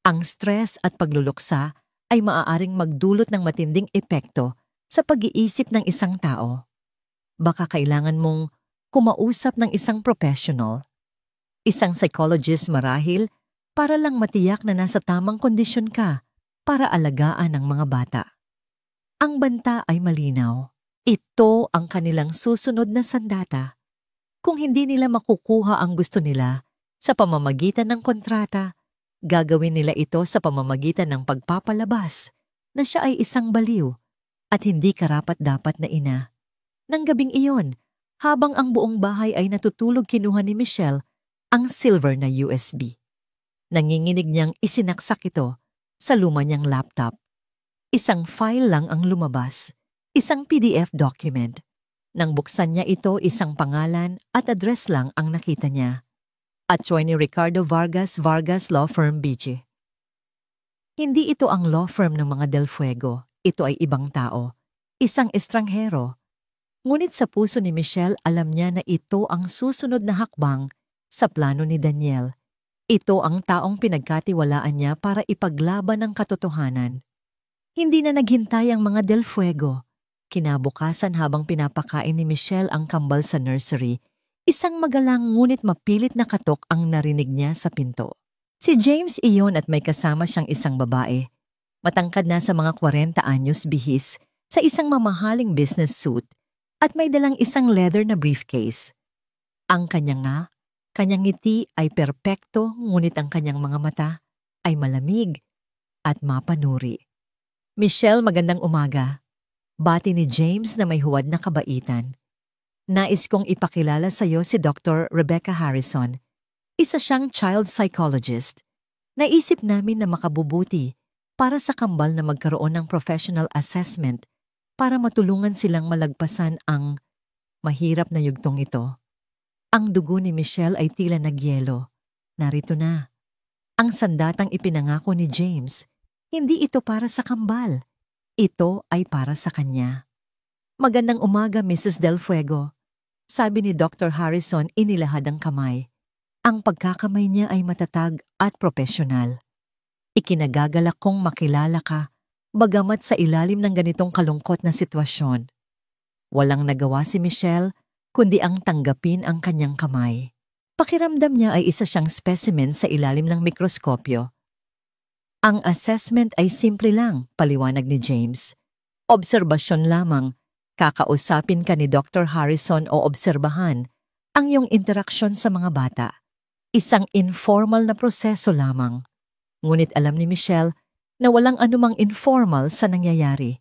Ang stress at pagluluksa ay maaaring magdulot ng matinding epekto sa pag-iisip ng isang tao. Baka kailangan mong kumausap ng isang professional, isang psychologist marahil, para lang matiyak na nasa tamang kondisyon ka para alagaan ang mga bata. Ang banta ay malinaw. Ito ang kanilang susunod na sandata. Kung hindi nila makukuha ang gusto nila sa pamamagitan ng kontrata, gagawin nila ito sa pamamagitan ng pagpapalabas na siya ay isang baliw at hindi karapat-dapat na ina. Nang gabing iyon, habang ang buong bahay ay natutulog, kinuha ni Michelle ang silver na USB. Nanginginig niyang isinaksak ito sa luma niyang laptop. Isang file lang ang lumabas, isang PDF document. Nang buksan niya ito, isang pangalan at address lang ang nakita niya. Attorney Ricardo Vargas, Vargas Law Firm, BG. Hindi ito ang law firm ng mga Del Fuego. Ito ay ibang tao, isang estranghero. Ngunit sa puso ni Michelle, alam niya na ito ang susunod na hakbang sa plano ni Daniel. Ito ang taong pinagkatiwalaan niya para ipaglaban ang katotohanan. Hindi na naghintay ang mga Del Fuego. Kinabukasan habang pinapakain ni Michelle ang kambal sa nursery, isang magalang ngunit mapilit na katok ang narinig niya sa pinto. Si James iyon at may kasama siyang isang babae. Matangkad na sa mga 40 anyos, bihis, sa isang mamahaling business suit at may dalang isang leather na briefcase. Ang kanyang ngiti ay perpekto ngunit ang kanyang mga mata ay malamig at mapanuri. Michelle, magandang umaga. Bati ni James na may huwad na kabaitan. Nais kong ipakilala sa iyo si Dr. Rebecca Harrison. Isa siyang child psychologist. Naisip namin na makabubuti para sa kambal na magkaroon ng professional assessment para matulungan silang malagpasan ang mahirap na yugtong ito. Ang dugo ni Michelle ay tila nagyelo. Narito na. Ang sandatang ipinangako ni James, hindi ito para sa kambal. Ito ay para sa kanya. Magandang umaga, Mrs. Del Fuego. Sabi ni Dr. Harrison, inilahad ang kamay. Ang pagkakamay niya ay matatag at propesyonal. Ikinagagalak kong makilala ka, bagamat sa ilalim ng ganitong kalungkot na sitwasyon. Walang nagawa si Michelle, kundi ang tanggapin ang kanyang kamay. Pakiramdam niya ay isa siyang specimen sa ilalim ng mikroskopyo. Ang assessment ay simple lang, paliwanag ni James. Obserbasyon lamang. Kakausapin ka ni Dr. Harrison o obserbahan ang iyong interaksyon sa mga bata. Isang informal na proseso lamang. Ngunit alam ni Michelle na walang anumang informal sa nangyayari.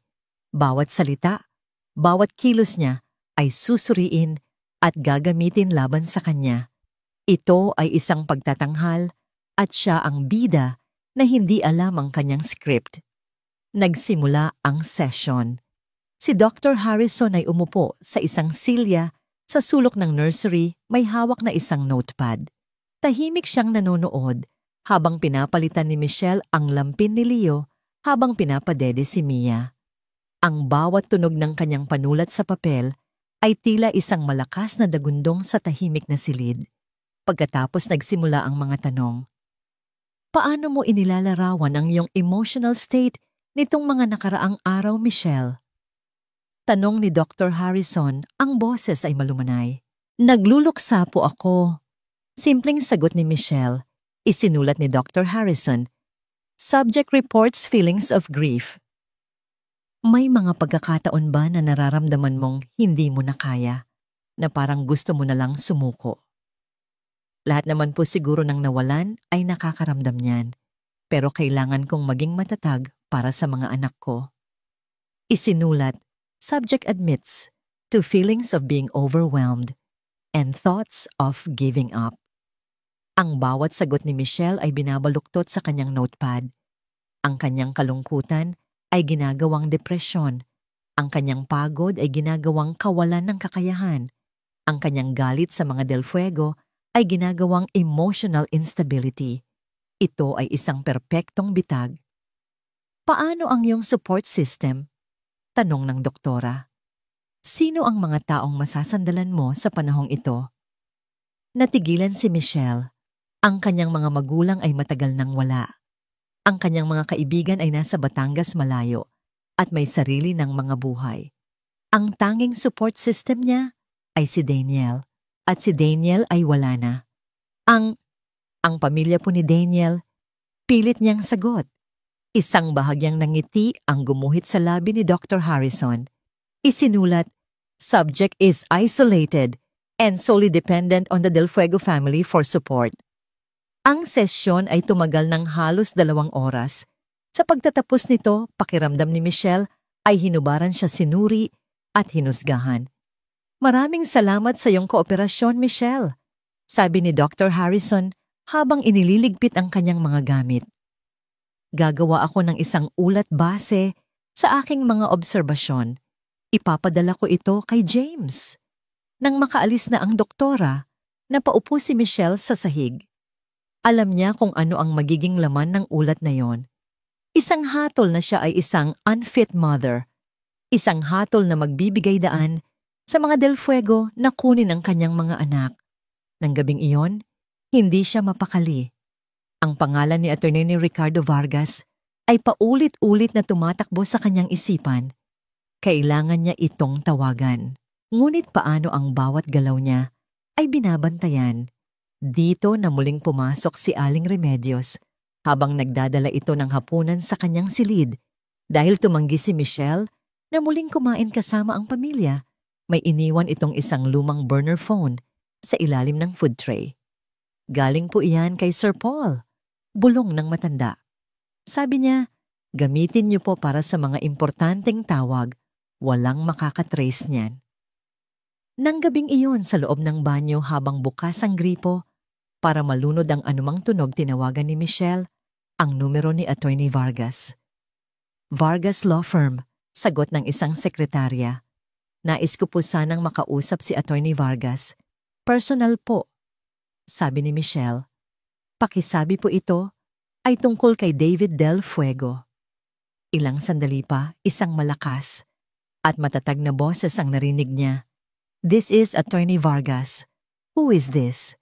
Bawat salita, bawat kilos niya ay susuriin at gagamitin laban sa kanya. Ito ay isang pagtatanghal at siya ang bida na hindi alam ang kanyang script. Nagsimula ang session. Si Dr. Harrison ay umupo sa isang silya sa sulok ng nursery, may hawak na isang notepad. Tahimik siyang nanonood habang pinapalitan ni Michelle ang lampin ni Leo habang pinapadede si Mia. Ang bawat tunog ng kanyang panulat sa papel ay tila isang malakas na dagundong sa tahimik na silid. Pagkatapos nagsimula ang mga tanong. Paano mo inilalarawan ang iyong emotional state nitong mga nakaraang araw, Michelle? Tanong ni Dr. Harrison, ang boses ay malumanay. Nagluluksa po ako. Simpleng sagot ni Michelle. Isinulat ni Dr. Harrison. Subject reports feelings of grief. May mga pagkakataon ba na nararamdaman mong hindi mo na kaya, na parang gusto mo na lang sumuko? Lahat naman po siguro ng nawalan ay nakakaramdam niyan, pero kailangan kong maging matatag para sa mga anak ko. Isinulat, subject admits to feelings of being overwhelmed and thoughts of giving up. Ang bawat sagot ni Michelle ay binabaluktot sa kanyang notepad. Ang kanyang kalungkutan ay ginagawang depresyon. Ang kanyang pagod ay ginagawang kawalan ng kakayahan. Ang kanyang galit sa mga Del Fuego ay ginagawang emotional instability. Ito ay isang perpektong bitag. Paano ang iyong support system? Tanong ng doktora. Sino ang mga taong masasandalan mo sa panahong ito? Natigilan si Michelle. Ang kanyang mga magulang ay matagal nang wala. Ang kanyang mga kaibigan ay nasa Batangas malayo at may sarili ng mga buhay. Ang tanging support system niya ay si Daniel at si Daniel ay wala na. Ang pamilya po ni Daniel, pilit niyang sagot. Isang bahagyang nangiti ang gumuhit sa labi ni Dr. Harrison. Isinulat, subject is isolated and solely dependent on the Del Fuego family for support. Ang sesyon ay tumagal ng halos 2 oras. Sa pagtatapos nito, pakiramdam ni Michelle ay hinubaran siya sinuri at hinusgahan. Maraming salamat sa iyong kooperasyon, Michelle, sabi ni Dr. Harrison habang inililigpit ang kanyang mga gamit. Gagawa ako ng isang ulat base sa aking mga obserbasyon. Ipapadala ko ito kay James. Nang makaalis na ang doktora, napaupo si Michelle sa sahig. Alam niya kung ano ang magiging laman ng ulat na yon. Isang hatol na siya ay isang unfit mother. Isang hatol na magbibigay daan sa mga Del Fuego na kunin ang kanyang mga anak. Nang gabing iyon, hindi siya mapakali. Ang pangalan ni Atty. Ricardo Vargas ay paulit-ulit na tumatakbo sa kanyang isipan. Kailangan niya itong tawagan. Ngunit paano ang bawat galaw niya ay binabantayan. Dito na muling pumasok si Aling Remedios habang nagdadala ito ng hapunan sa kanyang silid. Dahil tumanggi si Michelle na muling kumain kasama ang pamilya, may iniwan itong isang lumang burner phone sa ilalim ng food tray. Galing po iyan kay Sir Paul, bulong ng matanda. Sabi niya, gamitin niyo po para sa mga importanteng tawag, walang makakatrace niyan. Nang gabing iyon sa loob ng banyo habang bukas ang gripo, para malunod ang anumang tunog tinawagan ni Michelle ang numero ni Atty. Vargas. Vargas Law Firm, sagot ng isang sekretarya. Nais ko po sanang makausap si Atty. Vargas. Personal po, sabi ni Michelle. Pakisabi po ito ay tungkol kay David Del Fuego. Ilang sandali pa, isang malakas at matatag na boses ang narinig niya. This is Atty. Vargas. Who is this?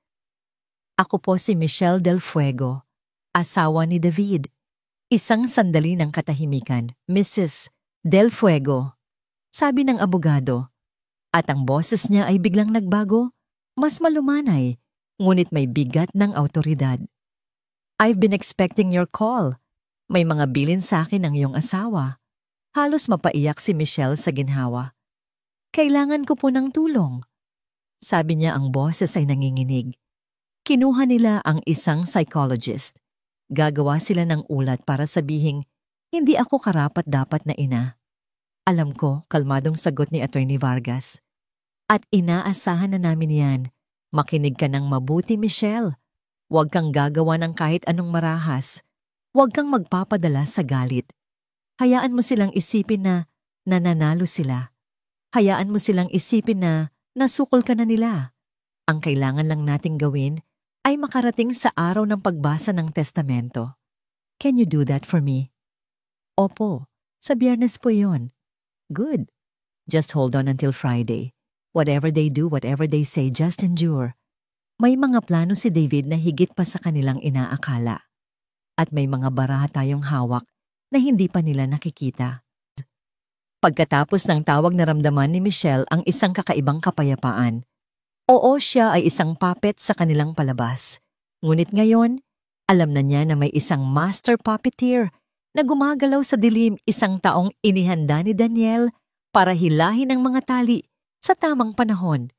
Ako po si Michelle Del Fuego, asawa ni David. Isang sandali ng katahimikan, Mrs. Del Fuego, sabi ng abogado. At ang boses niya ay biglang nagbago, mas malumanay, ngunit may bigat ng awtoridad. I've been expecting your call. May mga bilin sa akin ng iyong asawa. Halos mapaiyak si Michelle sa ginhawa. Kailangan ko po ng tulong. Sabi niya ang boses ay nanginginig. Kinuha nila ang isang psychologist. Gagawa sila ng ulat para sabihing, hindi ako karapat-dapat na ina. Alam ko, kalmadong sagot ni Atty. Vargas. At inaasahan na namin yan. Makinig ka ng mabuti, Michelle. Huwag kang gagawa ng kahit anong marahas. Huwag kang magpapadala sa galit. Hayaan mo silang isipin na nananalo sila. Hayaan mo silang isipin na nasukol ka na nila. Ang kailangan lang nating gawin ay makarating sa araw ng pagbasa ng testamento. Can you do that for me? Opo, sa Biyernes po yun. Good. Just hold on until Friday. Whatever they do, whatever they say, just endure. May mga plano si David na higit pa sa kanilang inaakala. At may mga baraha tayong hawak na hindi pa nila nakikita. Pagkatapos ng tawag naramdaman ni Michelle ang isang kakaibang kapayapaan. Oo, siya ay isang puppet sa kanilang palabas. Ngunit ngayon, alam na niya na may isang master puppeteer na gumagalaw sa dilim, isang taong inihanda ni Daniel para hilahin ang mga tali sa tamang panahon.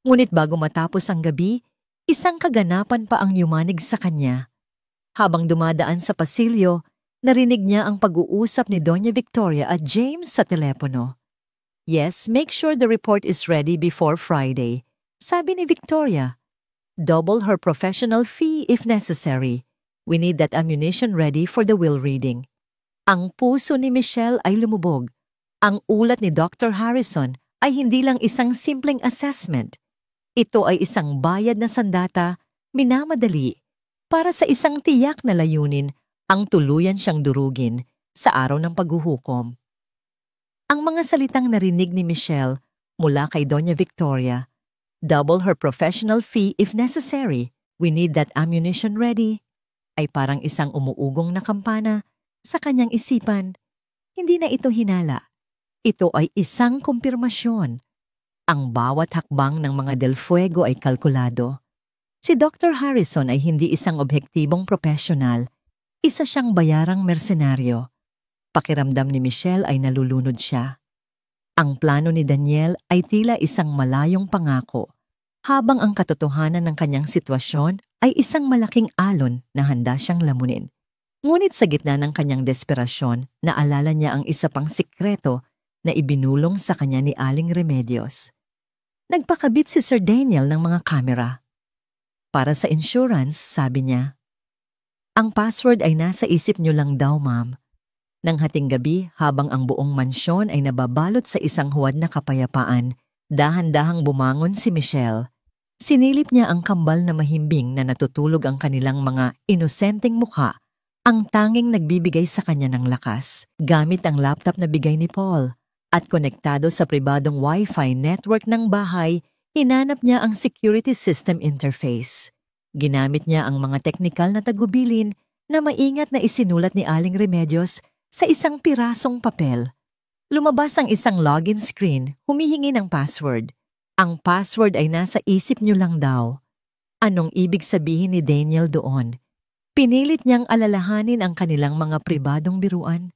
Ngunit bago matapos ang gabi, isang kaganapan pa ang yumanig sa kanya. Habang dumadaan sa pasilyo, narinig niya ang pag-uusap ni Doña Victoria at James sa telepono. Yes, make sure the report is ready before Friday, sabi ni Victoria. Double her professional fee if necessary. We need that ammunition ready for the will reading. Ang puso ni Michelle ay lumubog. Ang ulat ni Dr. Harrison ay hindi lang isang simpleng assessment. Ito ay isang bayad na sandata, minamadali, para sa isang tiyak na layunin ang tuluyan siyang durugin sa araw ng paghuhukom. Ang mga salitang narinig ni Michelle mula kay Doña Victoria, double her professional fee if necessary, we need that ammunition ready, ay parang isang umuugong na kampana sa kanyang isipan. Hindi na ito hinala. Ito ay isang kumpirmasyon. Ang bawat hakbang ng mga Del Fuego ay kalkulado. Si Dr. Harrison ay hindi isang objektibong profesional. Isa siyang bayarang mersenaryo. Pakiramdam ni Michelle ay nalulunod siya. Ang plano ni Daniel ay tila isang malayong pangako, habang ang katotohanan ng kanyang sitwasyon ay isang malaking alon na handa siyang lamunin. Ngunit sa gitna ng kanyang desperasyon, naalala niya ang isa pang sikreto na ibinulong sa kanya ni Aling Remedios. Nagpakabit si Sir Daniel ng mga kamera. Para sa insurance, sabi niya. Ang password ay nasa isip niyo lang daw, ma'am. Nang hating gabi, habang ang buong mansyon ay nababalot sa isang huwad na kapayapaan, dahan-dahang bumangon si Michelle. Sinilip niya ang kambal na mahimbing na natutulog ang kanilang mga inosenteng mukha, ang tanging nagbibigay sa kanya ng lakas. Gamit ang laptop na bigay ni Paul at konektado sa pribadong Wi-Fi network ng bahay, hinanap niya ang security system interface. Ginamit niya ang mga teknikal na tagubilin na maingat na isinulat ni Aling Remedios sa isang pirasong papel. Lumabas ang isang login screen, humihingi ng password. Ang password ay nasa isip niyo lang daw. Anong ibig sabihin ni Daniel doon? Pinilit niyang alalahanin ang kanilang mga pribadong biruan,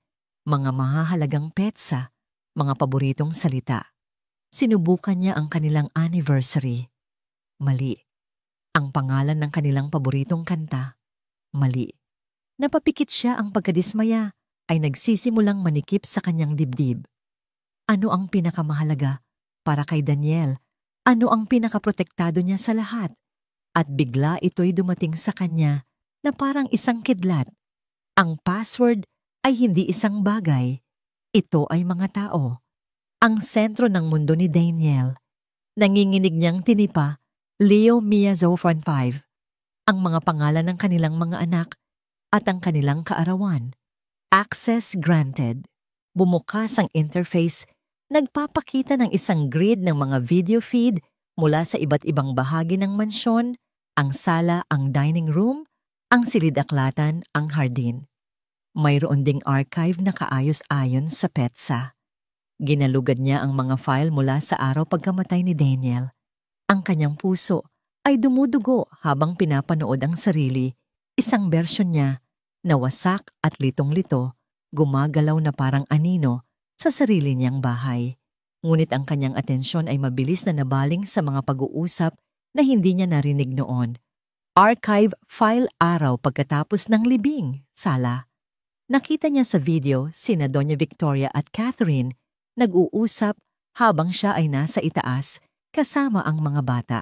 mga mahahalagang petsa, mga paboritong salita. Sinubukan niya ang kanilang anniversary. Mali. Ang pangalan ng kanilang paboritong kanta. Mali. Napapikit siya ang pagkadismaya ay nagsisimulang manikip sa kanyang dibdib. Ano ang pinakamahalaga para kay Daniel? Ano ang pinakaprotektado niya sa lahat? At bigla ito'y dumating sa kanya na parang isang kidlat. Ang password ay hindi isang bagay. Ito ay mga tao. Ang sentro ng mundo ni Daniel. Nanginginig niyang tinipa, Leo Mia Zofran 5, ang mga pangalan ng kanilang mga anak at ang kanilang kaarawan. Access granted. Bumukas ang interface, nagpapakita ng isang grid ng mga video feed mula sa iba't ibang bahagi ng mansyon, ang sala, ang dining room, ang silid-aklatan, ang hardin. Mayroon ding archive na kaayos-ayon sa petsa. Ginalugad niya ang mga file mula sa araw pagkamatay ni Daniel. Ang kanyang puso ay dumudugo habang pinapanood ang sarili. Isang bersyon niya na wasak at litong-lito, gumagalaw na parang anino sa sarili niyang bahay. Ngunit ang kanyang atensyon ay mabilis na nabaling sa mga pag-uusap na hindi niya narinig noon. Archive file araw pagkatapos ng libing, sala. Nakita niya sa video sina Doña Victoria at Catherine nag-uusap habang siya ay nasa itaas kasama ang mga bata.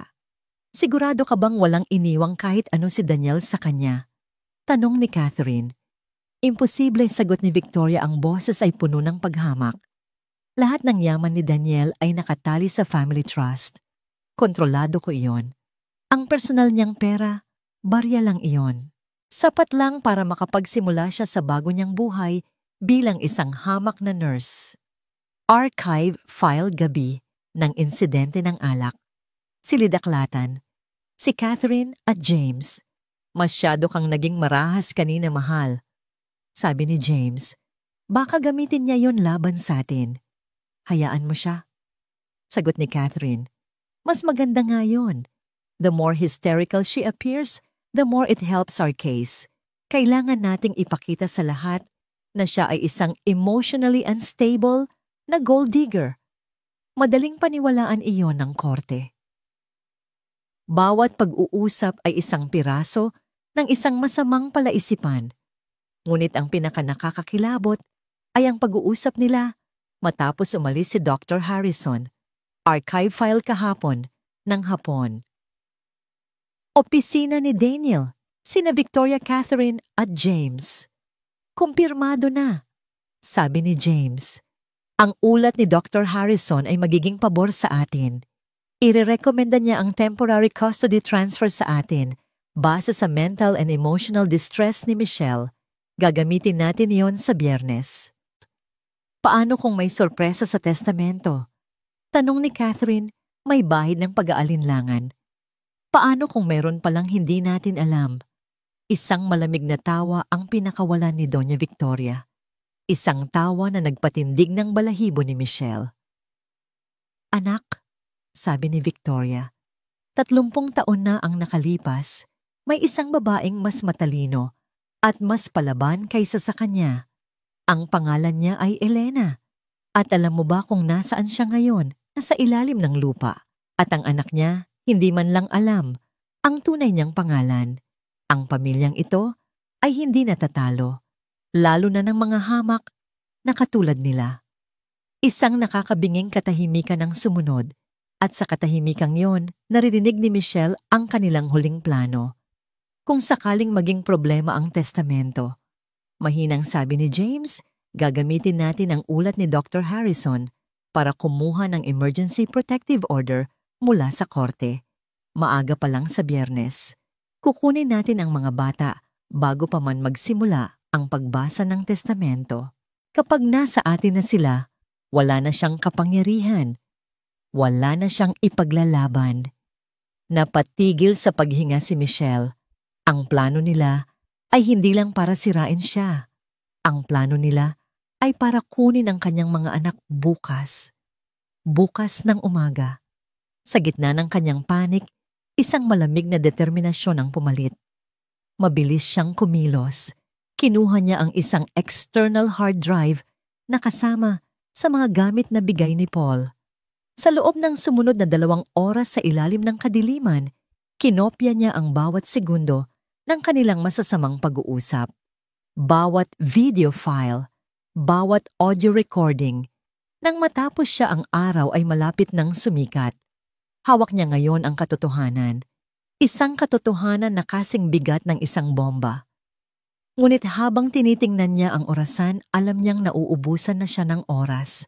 Sigurado ka bang walang iniwang kahit ano si Daniel sa kanya? Tanong ni Catherine. Imposible, sagot ni Victoria, ang boses ay puno ng paghamak. Lahat ng yaman ni Daniel ay nakatali sa family trust. Kontrolado ko iyon. Ang personal niyang pera, barya lang iyon. Sapat lang para makapagsimula siya sa bago niyang buhay bilang isang hamak na nurse. Archive file gabi ng insidente ng alak. Silidaklatan. Si Catherine at James. Masyado kang naging marahas kanina, mahal. Sabi ni James, baka gamitin niya yon laban sa atin. Hayaan mo siya. Sagot ni Catherine, mas maganda nga yon. The more hysterical she appears, the more it helps our case. Kailangan nating ipakita sa lahat na siya ay isang emotionally unstable na gold digger. Madaling paniwalaan iyon ng korte. Bawat pag-uusap ay isang piraso ng isang masamang palaisipan. Ngunit ang pinakanakakakilabot ay ang pag-uusap nila matapos umalis si Dr. Harrison. Archive file kahapon ng hapon. Opisina ni Daniel, sina Victoria, Catherine at James. Kumpirmado na, sabi ni James. Ang ulat ni Dr. Harrison ay magiging pabor sa atin. Irerekomenda niya ang temporary custody transfer sa atin base sa mental and emotional distress ni Michelle. Gagamitin natin iyon sa Biyernes. Paano kung may sorpresa sa testamento? Tanong ni Catherine, may bahid ng pag-aalinlangan. Paano kung meron palang hindi natin alam? Isang malamig na tawa ang pinakawalan ni Doña Victoria. Isang tawa na nagpatindig ng balahibo ni Michelle. Anak, sabi ni Victoria, 30 taon na ang nakalipas, may isang babaeng mas matalino at mas palaban kaysa sa kanya. Ang pangalan niya ay Elena. At alam mo ba kung nasaan siya ngayon? Nasa ilalim ng lupa. At ang anak niya, hindi man lang alam ang tunay niyang pangalan. Ang pamilyang ito ay hindi natatalo, lalo na ng mga hamak na katulad nila. Isang nakakabinging katahimikan ang sumunod, at sa katahimikang yon, naririnig ni Michelle ang kanilang huling plano. kung sakaling maging problema ang testamento. Mahinang sabi ni James, gagamitin natin ang ulat ni Dr. Harrison para kumuha ng emergency protective order mula sa korte. Maaga pa lang sa Biyernes. Kukunin natin ang mga bata bago pa man magsimula ang pagbasa ng testamento. Kapag nasa atin na sila, wala na siyang kapangyarihan. Wala na siyang ipaglalaban. Napatigil sa paghinga si Michelle. Ang plano nila ay hindi lang para sirain siya. Ang plano nila ay para kunin ang kanyang mga anak bukas. Bukas ng umaga. Sa gitna ng kanyang panik, isang malamig na determinasyon ang pumalit. Mabilis siyang kumilos. Kinuha niya ang isang external hard drive na kasama sa mga gamit na bigay ni Paul. Sa loob ng sumunod na 2 oras sa ilalim ng kadiliman, kinopya niya ang bawat segundo ng kanilang masasamang pag-uusap. Bawat video file, bawat audio recording. Nang matapos siya, ang araw ay malapit ng sumikat. Hawak niya ngayon ang katotohanan. Isang katotohanan na kasing bigat ng isang bomba. Ngunit habang tinitingnan niya ang orasan, alam niyang nauubusan na siya ng oras.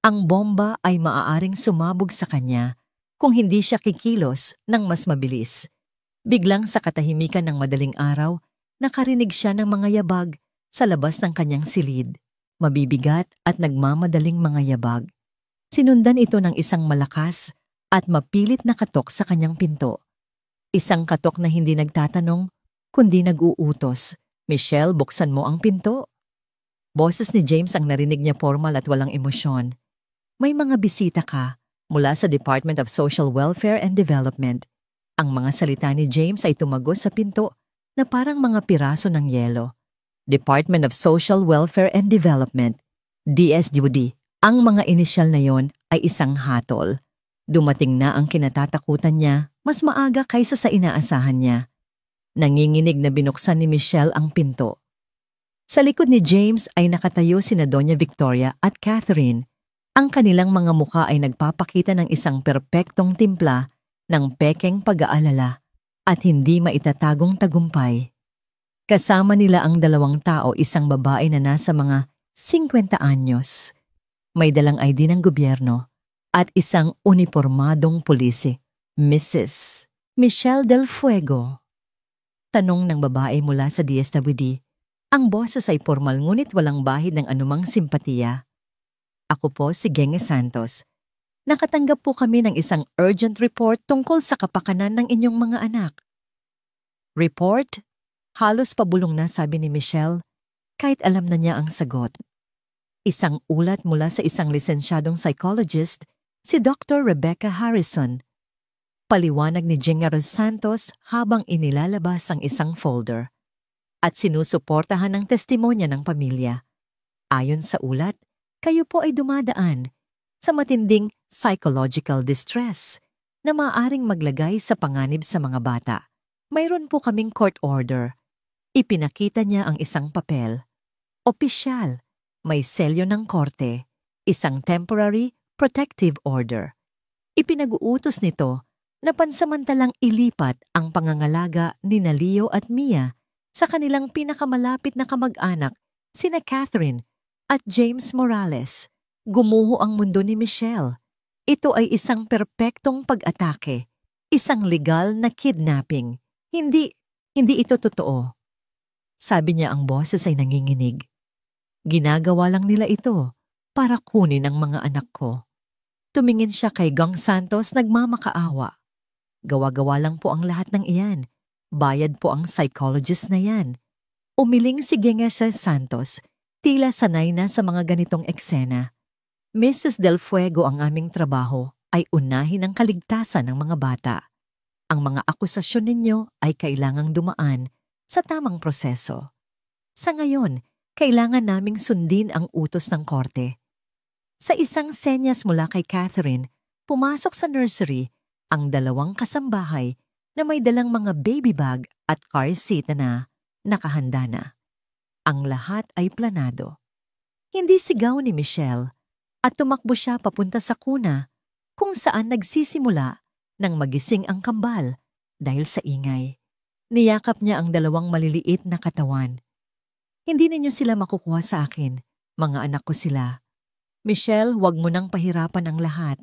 Ang bomba ay maaaring sumabog sa kanya kung hindi siya kikilos ng mas mabilis. Biglang sa katahimikan ng madaling araw, nakarinig siya ng mga yabag sa labas ng kanyang silid. Mabibigat at nagmamadaling mga yabag. Sinundan ito ng isang malakas at mapilit na katok sa kanyang pinto. Isang katok na hindi nagtatanong, kundi nag-uutos. Michelle, buksan mo ang pinto. Boses ni James ang narinig niya, formal at walang emosyon. May mga bisita ka mula sa Department of Social Welfare and Development. Ang mga salita ni James ay tumagos sa pinto na parang mga piraso ng yelo. Department of Social Welfare and Development, DSWD. Ang mga inisyal na yon ay isang hatol. Dumating na ang kinatatakutan niya mas maaga kaysa sa inaasahan niya. Nanginginig na binuksan ni Michelle ang pinto. Sa likod ni James ay nakatayo sina Doña Victoria at Catherine. Ang kanilang mga mukha ay nagpapakita ng isang perpektong timpla ng pekeng pag-aalala at hindi maitatagong tagumpay. Kasama nila ang 2 tao, isang babae na nasa mga 50 anyos. May dalang ID ng gobyerno at isang unipormadong pulisi, Mrs. Michelle Del Fuego. Tanong ng babae mula sa DSWD. Ang boses ay formal ngunit walang bahid ng anumang simpatiya. Ako po si Genge Santos. Nakatanggap po kami ng isang urgent report tungkol sa kapakanan ng inyong mga anak. Report? Halos pabulong na, sabi ni Michelle, kahit alam na niya ang sagot. Isang ulat mula sa isang lisensyadong psychologist, si Dr. Rebecca Harrison. Paliwanag ni Genge Santos habang inilalabas ang isang folder. At sinusuportahan ang testimonya ng pamilya. Ayon sa ulat, kayo po ay dumadaan sa matinding psychological distress na maaaring maglagay sa panganib sa mga bata. Mayroon po kaming court order. Ipinakita niya ang isang papel. Opisyal, may selyo ng korte, isang temporary protective order. Ipinag-uutos nito na pansamantalang ilipat ang pangangalaga ni Leo at Mia sa kanilang pinakamalapit na kamag-anak, sina Catherine at James Morales. Gumuho ang mundo ni Michelle. Ito ay isang perpektong pag-atake, isang legal na kidnapping. Hindi ito totoo. Sabi niya, ang boses ay nanginginig. Ginagawa lang nila ito para kunin ang mga anak ko. Tumingin siya kay Gong Santos, nagmamakaawa. Gawa-gawa lang po ang lahat ng iyan. Bayad po ang psychologist na yan. Umiling si Genge Santos, tila sanay na sa mga ganitong eksena. Mrs. Del Fuego, ang aming trabaho ay unahin ang kaligtasan ng mga bata. Ang mga akusasyon ninyo ay kailangang dumaan sa tamang proseso. Sa ngayon, kailangan naming sundin ang utos ng korte. Sa isang senyas mula kay Catherine, pumasok sa nursery ang 2 kasambahay na may dalang mga baby bag at car seat na nakahanda na. Ang lahat ay planado. Hindi sigaw ni Michelle at tumakbo siya papunta sa kuna kung saan nagsisimula nang magising ang kambal dahil sa ingay. Niyakap niya ang dalawang maliliit na katawan. Hindi ninyo sila makukuha sa akin. Mga anak ko sila. Michelle, wag mo nang pahirapan ang lahat.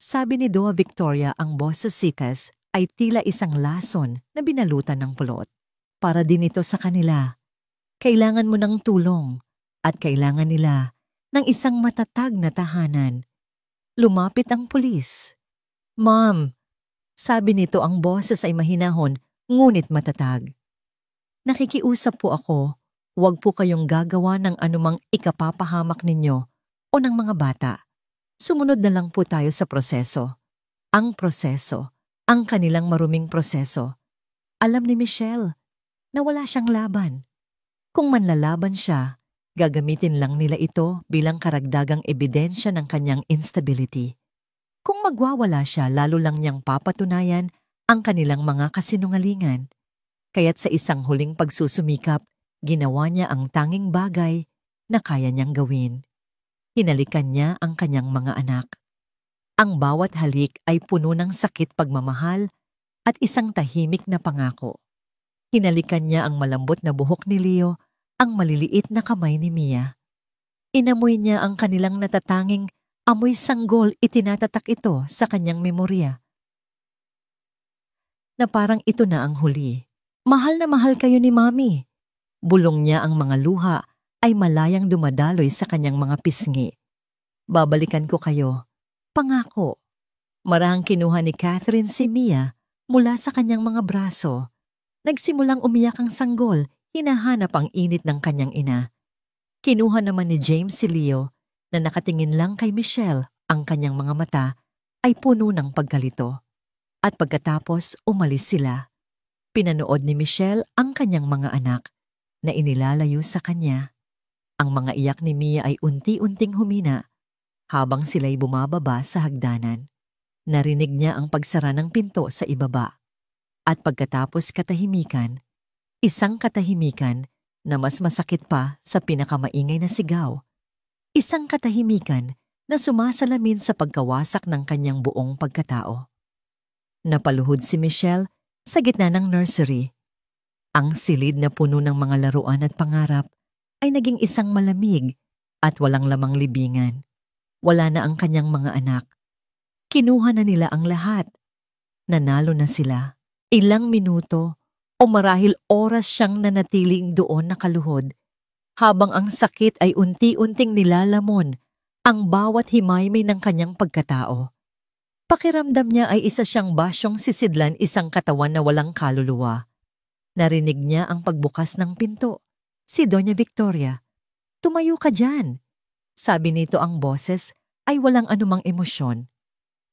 Sabi ni Doa Victoria, ang boss sa Sikas ay tila isang lason na binalutan ng pulot. Para din ito sa kanila. Kailangan mo ng tulong at kailangan nila ng isang matatag na tahanan. Lumapit ang pulis. Ma'am, sabi nito, ang boses ay mahinahon ngunit matatag. Nakikiusap po ako, huwag po kayong gagawa ng anumang ikapapahamak ninyo o ng mga bata. Sumunod na lang po tayo sa proseso. Ang proseso, ang kanilang maruming proseso. Alam ni Michelle na wala siyang laban. Kung manlalaban siya, gagamitin lang nila ito bilang karagdagang ebidensya ng kanyang instability. Kung magwawala siya, lalo lang niyang papatunayan ang kanilang mga kasinungalingan. Kaya't sa isang huling pagsusumikap, ginawa niya ang tanging bagay na kaya niyang gawin. Hinalikan niya ang kanyang mga anak. Ang bawat halik ay puno ng sakit pagmamahal at isang tahimik na pangako. Hinalikan niya ang malambot na buhok ni Leo, ang maliliit na kamay ni Mia. Inamoy niya ang kanilang natatanging amoy sanggol, itinatatak ito sa kanyang memorya. Na parang ito na ang huli. Mahal na mahal kayo ni Mami. Bulong niya, ang mga luha ay malayang dumadaloy sa kanyang mga pisngi. Babalikan ko kayo. Pangako. Marahang kinuha ni Catherine si Mia mula sa kanyang mga braso. Nagsimulang umiyak ang sanggol, hinahanap ang init ng kanyang ina. Kinuha naman ni James si Leo na nakatingin lang kay Michelle, ang kanyang mga mata ay puno ng pagkalito. At pagkatapos umalis sila. Pinanood ni Michelle ang kanyang mga anak na inilalayo sa kanya. Ang mga iyak ni Mia ay unti-unting humina habang sila'y bumababa sa hagdanan. Narinig niya ang pagsara ng pinto sa ibaba. At pagkatapos katahimikan, isang katahimikan na mas masakit pa sa pinakamaingay na sigaw. Isang katahimikan na sumasalamin sa pagkawasak ng kanyang buong pagkatao. Napaluhod si Michelle sa gitna ng nursery. Ang silid na puno ng mga laruan at pangarap ay naging isang malamig at walang lamang libingan. Wala na ang kanyang mga anak. Kinuha na nila ang lahat. Nanalo na sila. Ilang minuto o marahil oras siyang nanatiling doon nakaluhod habang ang sakit ay unti-unting nilalamon ang bawat himaymay ng kanyang pagkatao. Pakiramdam niya ay isa siyang basyong sisidlan, isang katawan na walang kaluluwa. Narinig niya ang pagbukas ng pinto. Si Doña Victoria. Tumayo ka dyan. Sabi nito, ang boses ay walang anumang emosyon.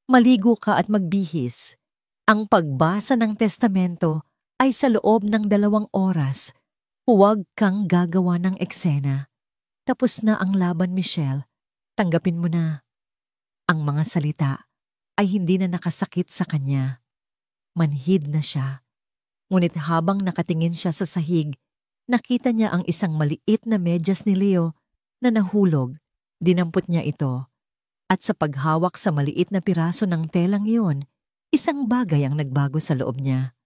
Maligo ka at magbihis. Ang pagbasa ng testamento ay sa loob ng 2 oras. Huwag kang gagawa ng eksena. Tapos na ang laban, Michelle. Tanggapin mo na. Ang mga salita ay hindi na nakasakit sa kanya. Manhid na siya. Ngunit habang nakatingin siya sa sahig, nakita niya ang isang maliit na medyas ni Leo na nahulog. Dinampot niya ito. At sa paghawak sa maliit na piraso ng telang iyon, isang bagay ang nagbago sa loob niya.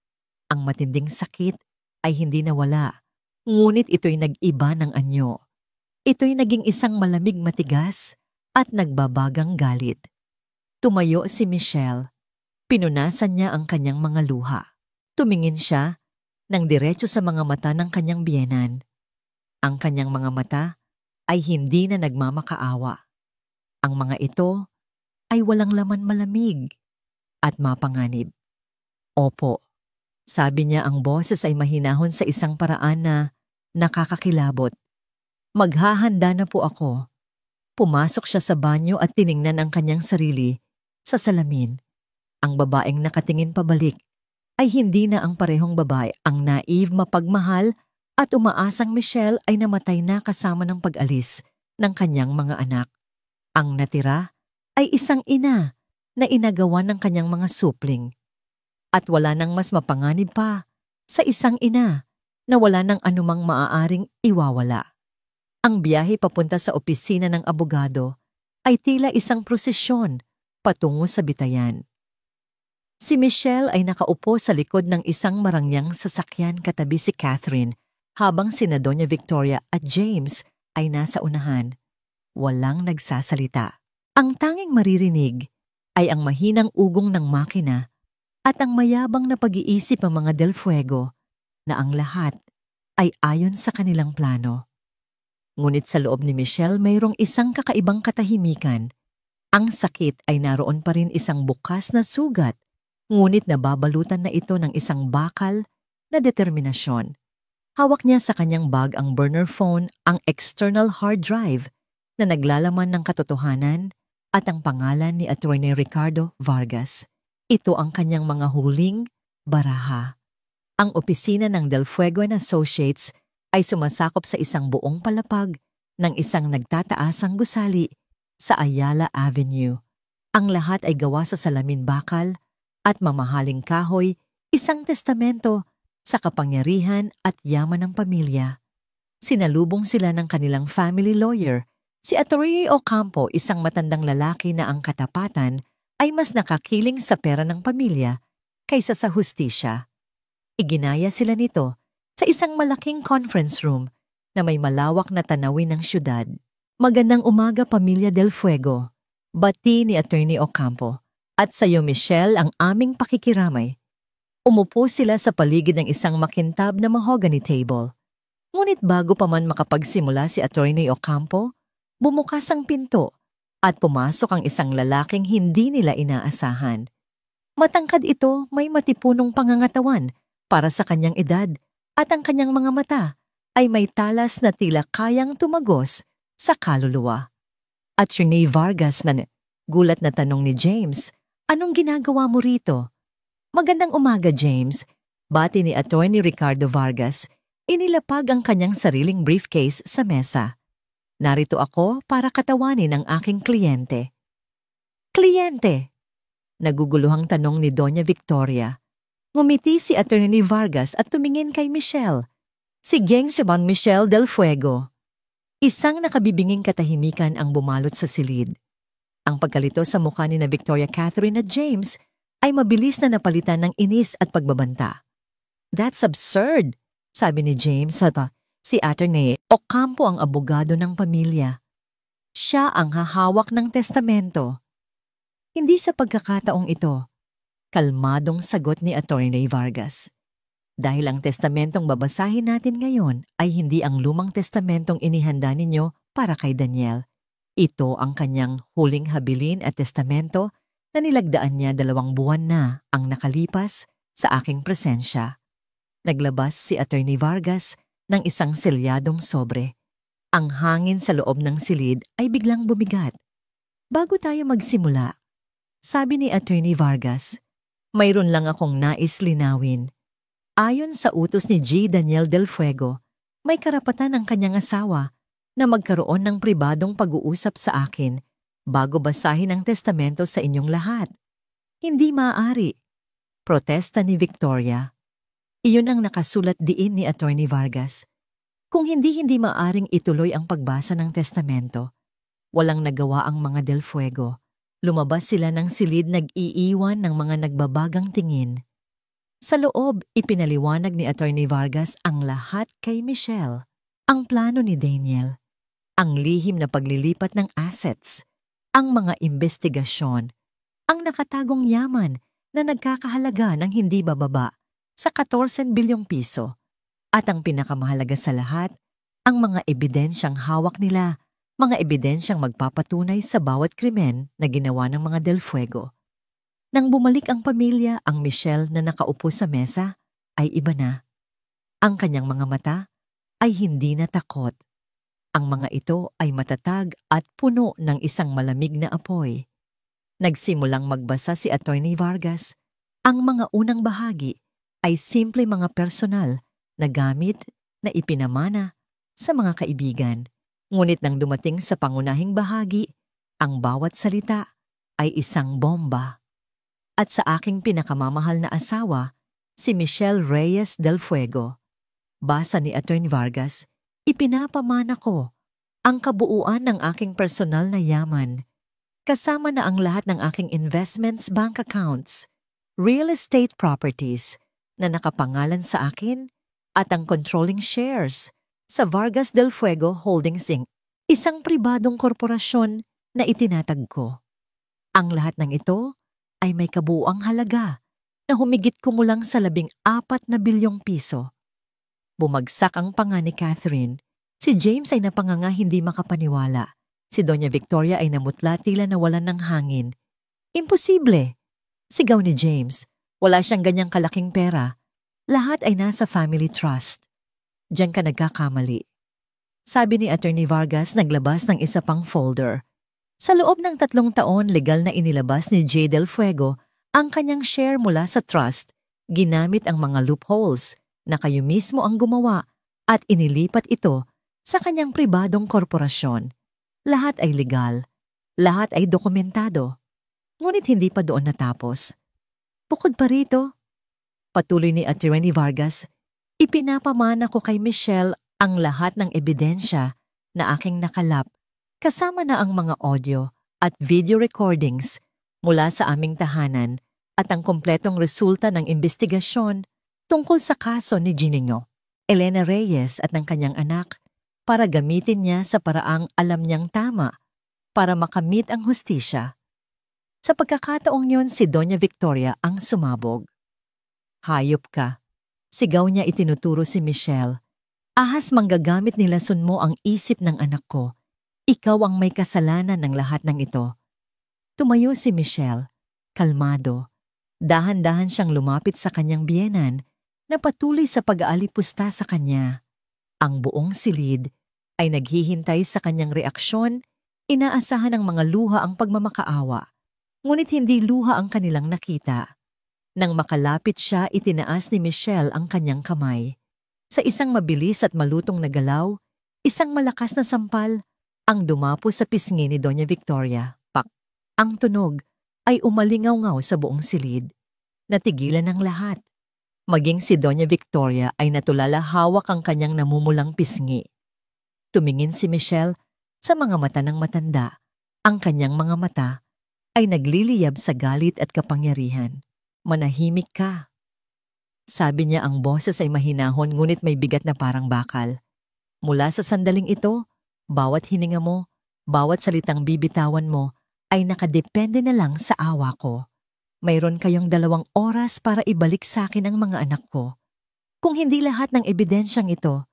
Ang matinding sakit ay hindi nawala. Ngunit ito'y nag-iba ng anyo. Ito'y naging isang malamig, matigas at nagbabagang galit. Tumayo si Michelle. Pinunasan niya ang kanyang mga luha. Tumingin siya ng diretso sa mga mata ng kanyang biyenan. Ang kanyang mga mata ay hindi na nagmamakaawa. Ang mga ito ay walang laman, malamig at mapanganib. Opo. Sabi niya, ang boses ay mahinahon sa isang paraan na nakakakilabot. Maghahanda na po ako. Pumasok siya sa banyo at tiningnan ang kanyang sarili sa salamin. Ang babaeng nakatingin pabalik ay hindi na ang parehong babae. Ang naive, mapagmahal at umaasang Michelle ay namatay na kasama ng pag-alis ng kanyang mga anak. Ang natira ay isang ina na inagawan ng kanyang mga supling. At wala nang mas mapanganib pa sa isang ina na wala nang anumang maaaring iwawala. Ang biyahe papunta sa opisina ng abogado ay tila isang prosesyon patungo sa bitayan. Si Michelle ay nakaupo sa likod ng isang marangyang sasakyan katabi si Catherine habang sina Doña Victoria at James ay nasa unahan. Walang nagsasalita. Ang tanging maririnig ay ang mahinang ugong ng makina at ang mayabang na pag-iisip ng mga Del Fuego na ang lahat ay ayon sa kanilang plano. Ngunit sa loob ni Michelle mayroong isang kakaibang katahimikan. Ang sakit ay naroon pa rin isang bukas na sugat, ngunit nababalutan na ito ng isang bakal na determinasyon. Hawak niya sa kanyang bag ang burner phone, ang external hard drive na naglalaman ng katotohanan at ang pangalan ni Attorney Ricardo Vargas. Ito ang kanyang mga huling baraha. Ang opisina ng Del Fuego and Associates ay sumasakop sa isang buong palapag ng isang nagtataasang gusali sa Ayala Avenue. Ang lahat ay gawa sa salamin bakal at mamahaling kahoy, isang testamento sa kapangyarihan at yaman ng pamilya. Sinalubong sila ng kanilang family lawyer, si Attorney Ocampo, isang matandang lalaki na ang katapatan ay mas nakakiling sa pera ng pamilya kaysa sa hustisya. Iginaya sila nito sa isang malaking conference room na may malawak na tanawin ng syudad. Magandang umaga, Pamilya Del Fuego. Bati ni Attorney Ocampo. At sa iyo, Michelle, ang aming pakikiramay. Umupo sila sa paligid ng isang makintab na mahogany table. Ngunit bago pa man makapagsimula si Attorney Ocampo, bumukas ang pinto at pumasok ang isang lalaking hindi nila inaasahan. Matangkad ito, may matipunong pangangatawan para sa kanyang edad at ang kanyang mga mata ay may talas na tila kayang tumagos sa kaluluwa. Attorney Vargas, na gulat na tanong ni James, anong ginagawa mo rito? Magandang umaga, James. Bati ni Attorney Ricardo Vargas, inilapag ang kanyang sariling briefcase sa mesa. Narito ako para katawanin ang aking kliyente. Kliyente? Naguguluhang tanong ni Doña Victoria. Ngumiti si Attorney Vargas at tumingin kay Michelle. Si Geng Siban Michelle Del Fuego. Isang nakabibinging katahimikan ang bumalot sa silid. Ang pagkalito sa mukha ni na Victoria, Catherine at James ay mabilis na napalitan ng inis at pagbabanta. That's absurd, sabi ni James. Si Attorney Ocampo ang abogado ng pamilya. Siya ang hahawak ng testamento. Hindi sa pagkakataong ito, kalmadong sagot ni Attorney Vargas. Dahil ang testamentong babasahin natin ngayon ay hindi ang lumang testamentong inihanda ninyo para kay Daniel. Ito ang kanyang huling habilin at testamento na nilagdaan niya 2 buwan na ang nakalipas sa aking presensya. Naglabas si Attorney Vargas ng isang selyadong sobre. Ang hangin sa loob ng silid ay biglang bumigat. Bago tayo magsimula, sabi ni Attorney Vargas, mayroon lang akong nais linawin. Ayon sa utos ni G. Daniel Del Fuego, may karapatan ang kanyang asawa na magkaroon ng pribadong pag-uusap sa akin bago basahin ang testamento sa inyong lahat. Hindi maaari. Protesta ni Victoria. Iyon ang nakasulat diin ni Attorney Vargas. Kung hindi maaring ituloy ang pagbasa ng testamento, walang nagawa ang mga Del Fuego. Lumabas sila ng silid, nag-iiwan ng mga nagbabagang tingin. Sa loob, ipinaliwanag ni Attorney Vargas ang lahat kay Michelle. Ang plano ni Daniel, ang lihim na paglilipat ng assets, ang mga investigasyon, ang nakatagong yaman na nagkakahalaga ng hindi bababa sa 14 bilyong piso, at ang pinakamahalaga sa lahat, ang mga ebidensyang hawak nila, mga ebidensyang magpapatunay sa bawat krimen na ginawa ng mga Del Fuego. Nang bumalik ang pamilya, ang Michelle na nakaupo sa mesa ay iba na. Ang kanyang mga mata ay hindi na takot. Ang mga ito ay matatag at puno ng isang malamig na apoy. Nagsimulang magbasa si Attorney Vargas. Ang mga unang bahagi ay simple mga personal na gamit na ipinamana sa mga kaibigan. Ngunit nang dumating sa pangunahing bahagi, ang bawat salita ay isang bomba. At sa aking pinakamamahal na asawa, si Michelle Reyes Del Fuego. Basa ni Attorney Vargas, ipinapamana ko ang kabuuan ng aking personal na yaman, kasama na ang lahat ng aking investments, bank accounts, real estate properties na nakapangalan sa akin at ang controlling shares sa Vargas del Fuego Holdings Inc., isang pribadong korporasyon na itinatag ko. Ang lahat ng ito ay may kabuuang halaga na humigit kumulang sa 14 na bilyong piso. Bumagsak ang panga ni Catherine. Si James ay napanganga hindi makapaniwala. Si Doña Victoria ay namutla tila nawalan ng hangin. Imposible! Sigaw ni James. Wala siyang ganyang kalaking pera. Lahat ay nasa family trust. Diyan ka nagkakamali. Sabi ni Attorney Vargas naglabas ng isa pang folder. Sa loob ng 3 taon, legal na inilabas ni J. Del Fuego ang kanyang share mula sa trust, ginamit ang mga loopholes na kayo mismo ang gumawa at inilipat ito sa kanyang pribadong korporasyon. Lahat ay legal. Lahat ay dokumentado. Ngunit hindi pa doon natapos. Bukod pa rito, patuloy ni Attorney Vargas, ipinapamana ko kay Michelle ang lahat ng ebidensya na aking nakalap, kasama na ang mga audio at video recordings mula sa aming tahanan at ang kompletong resulta ng investigasyon tungkol sa kaso ni Ginino, Elena Reyes at ng kanyang anak para gamitin niya sa paraang alam niyang tama para makamit ang hustisya. Sa pagkakataong yon, si Doña Victoria ang sumabog. Hayop ka. Sigaw niya itinuturo si Michelle. Ahas manggagamit nilason mo ang isip ng anak ko. Ikaw ang may kasalanan ng lahat ng ito. Tumayo si Michelle, kalmado. Dahan-dahan siyang lumapit sa kanyang biyenan na patuloy sa pag-aalipusta sa kanya. Ang buong silid ay naghihintay sa kanyang reaksyon, inaasahan ng mga luha ang pagmamakaawa. Ngunit hindi luha ang kanilang nakita. Nang makalapit siya, itinaas ni Michelle ang kanyang kamay. Sa isang mabilis at malutong na galaw, isang malakas na sampal ang dumapo sa pisngi ni Doña Victoria. Pak! Ang tunog ay umalingaw-ngaw sa buong silid. Natigilan ang lahat. Maging si Doña Victoria ay natulala hawak ang kanyang namumulang pisngi. Tumingin si Michelle sa mga mata ng matanda. Ang kanyang mga mata ay nagliliyab sa galit at kapangyarihan. Manahimik ka. Sabi niya, ang boses ay mahinahon ngunit may bigat na parang bakal. Mula sa sandaling ito, bawat hininga mo, bawat salitang bibitawan mo ay nakadepende na lang sa awa ko. Mayroon kayong 2 oras para ibalik sa akin ang mga anak ko. Kung hindi lahat ng ebidensyang ito,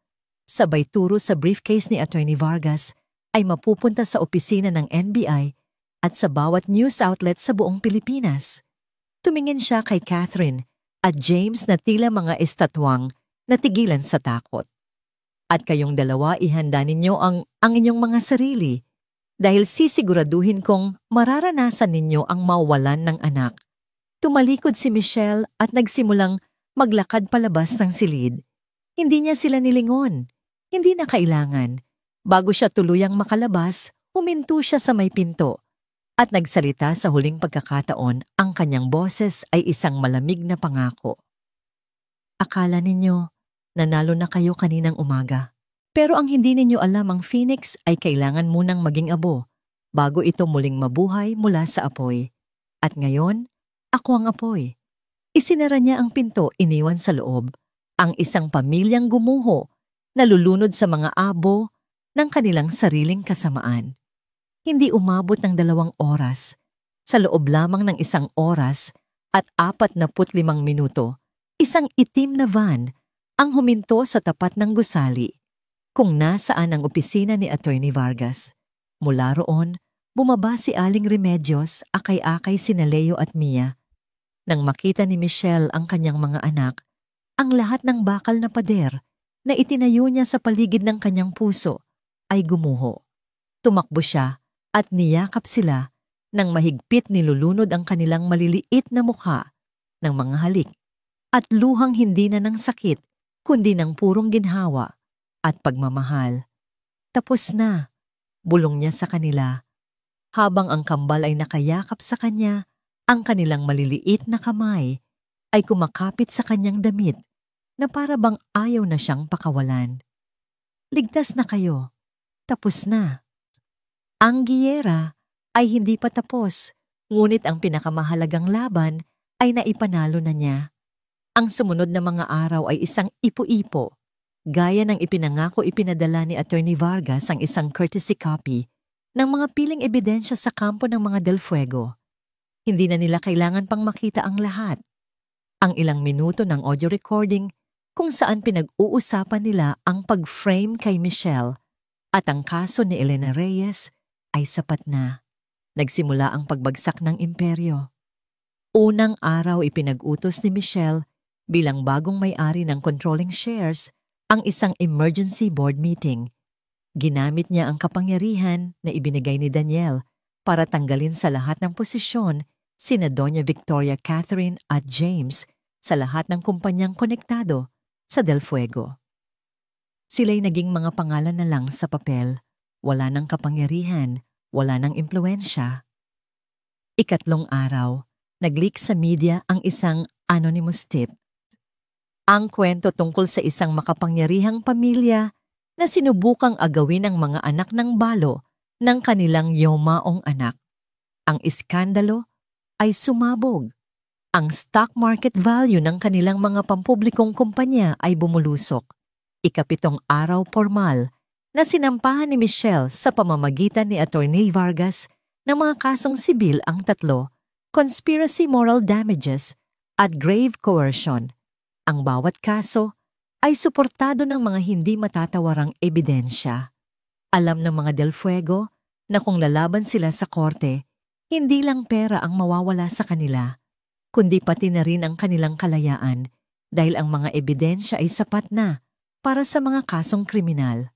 sabay turo sa briefcase ni Attorney Vargas ay mapupunta sa opisina ng NBI at sa bawat news outlet sa buong Pilipinas. Tumingin siya kay Catherine at James na tila mga estatwang natigilan sa takot. At kayong 2 ihanda ninyo ang inyong mga sarili dahil sisiguraduhin kong mararanasan ninyo ang mawalan ng anak. Tumalikod si Michelle at nagsimulang maglakad palabas ng silid. Hindi niya sila nilingon. Hindi na kailangan. Bago siya tuluyang makalabas, huminto siya sa may pinto. At nagsalita sa huling pagkakataon, ang kanyang boses ay isang malamig na pangako. Akala ninyo, nanalo na kayo kaninang umaga. Pero ang hindi ninyo alam, ang Phoenix ay kailangan munang maging abo bago ito muling mabuhay mula sa apoy. At ngayon, ako ang apoy. Isinara niya ang pinto, iniwan sa loob ang isang pamilyang gumuho na lulunod sa mga abo ng kanilang sariling kasamaan. Hindi umabot ng 2 oras. Sa loob lamang ng 1 oras at 45 minuto, isang itim na van ang huminto sa tapat ng gusali, kung nasaan ang opisina ni Attorney Vargas. Mula roon, bumaba si Aling Remedios, akay-akay sina Leo at Mia. Nang makita ni Michelle ang kanyang mga anak, ang lahat ng bakal na pader na itinayo niya sa paligid ng kanyang puso ay gumuho. Tumakbo siya at niyakap sila nang mahigpit nilulunod ang kanilang maliliit na mukha ng mga halik at luhang hindi na ng sakit kundi ng purong ginhawa at pagmamahal. Tapos na, bulong niya sa kanila. Habang ang kambal ay nakayakap sa kanya, ang kanilang maliliit na kamay ay kumakapit sa kanyang damit na para bang ayaw na siyang pakawalan. Ligtas na kayo. Tapos na. Ang giyera ay hindi pa tapos, ngunit ang pinakamahalagang laban ay naipanalo na niya. Ang sumunod na mga araw ay isang ipo-ipo. Gaya ng ipinangako, ipinadala ni Attorney Vargas ang isang courtesy copy ng mga piling ebidensya sa kampo ng mga Del Fuego. Hindi na nila kailangan pang makita ang lahat. Ang ilang minuto ng audio recording kung saan pinag-uusapan nila ang pag-frame kay Michelle at ang kaso ni Elena Reyes ay sapat na. Nagsimula ang pagbagsak ng imperyo. Unang araw ipinag-utos ni Michelle bilang bagong may-ari ng controlling shares ang isang emergency board meeting. Ginamit niya ang kapangyarihan na ibinigay ni Daniel para tanggalin sa lahat ng posisyon sina Doña Victoria Catherine at James sa lahat ng kumpanyang konektado sa Del Fuego. Sila'y naging mga pangalan na lang sa papel, wala ng kapangyarihan, wala ng impluensya. Ikatlong araw, nag-leak sa media ang isang anonymous tip. Ang kwento tungkol sa isang makapangyarihang pamilya na sinubukang agawin ang mga anak ng balo ng kanilang yumaong anak. Ang iskandalo ay sumabog. Ang stock market value ng kanilang mga pampublikong kumpanya ay bumulusok. Ikapitong araw formal na sinampahan ni Michelle sa pamamagitan ni Attorney Vargas ng mga kasong sibil ang tatlo, conspiracy moral damages at grave coercion. Ang bawat kaso ay suportado ng mga hindi matatawarang ebidensya. Alam ng mga Del Fuego na kung lalaban sila sa korte, hindi lang pera ang mawawala sa kanila, kundi pati na rin ang kanilang kalayaan dahil ang mga ebidensya ay sapat na para sa mga kasong kriminal.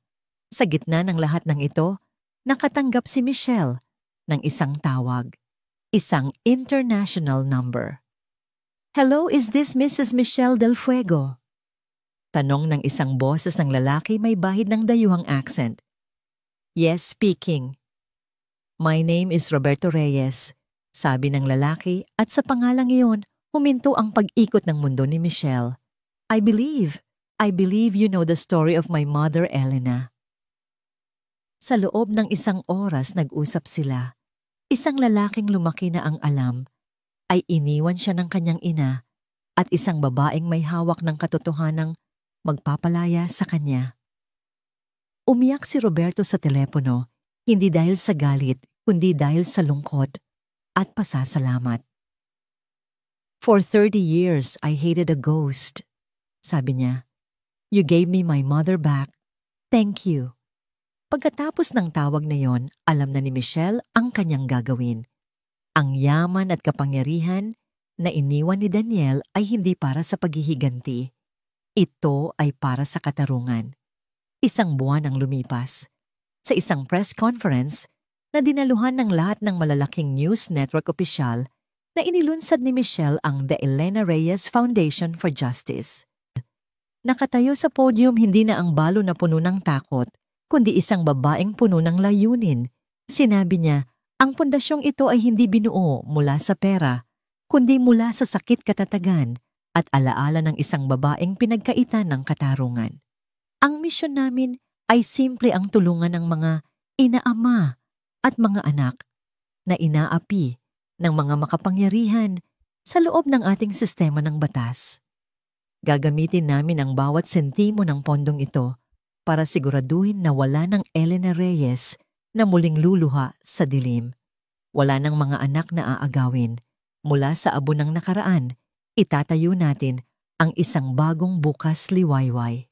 Sa gitna ng lahat ng ito, nakatanggap si Michelle ng isang tawag, isang international number. "Hello, is this Mrs. Michelle Del Fuego?" Tanong ng isang boses ng lalaki may bahid ng dayuhang accent. "Yes, speaking." "My name is Roberto Reyes," sabi ng lalaki at sa pangalang iyon, huminto ang pag-ikot ng mundo ni Michelle. I believe you know the story of my mother, Elena." Sa loob ng isang oras nag-usap sila. Isang lalaking lumaki na ang alam ay iniwan siya ng kanyang ina at isang babaeng may hawak ng katotohanang magpapalaya sa kanya. Umiyak si Roberto sa telepono, hindi dahil sa galit, kundi dahil sa lungkot at pasasalamat. "For 30 years, I hated a ghost," sabi niya. "You gave me my mother back. Thank you." Pagkatapos ng tawag na yon, alam na ni Michelle ang kanyang gagawin. Ang yaman at kapangyarihan na iniwan ni Daniel ay hindi para sa paghihiganti. Ito ay para sa katarungan. Isang buwan ang lumipas. Sa isang press conference na dinaluhan ng lahat ng malalaking news network opisyal na inilunsad ni Michelle ang The Elena Reyes Foundation for Justice. Nakatayo sa podium hindi na ang balo na puno ng takot, kundi isang babaeng puno ng layunin. Sinabi niya, ang pundasyong ito ay hindi binuo mula sa pera, kundi mula sa sakit katatagan at alaala ng isang babaeng pinagkaitan ng katarungan. Ang misyon namin ay simple ang tulungan ng mga inaama at mga anak na inaapi ng mga makapangyarihan sa loob ng ating sistema ng batas. Gagamitin namin ang bawat sentimo ng pondong ito para siguraduhin na wala ng Elena Reyes na muling luluha sa dilim. Wala ng mga anak na aagawin. Mula sa abo ng nakaraan, itatayo natin ang isang bagong bukas liwayway.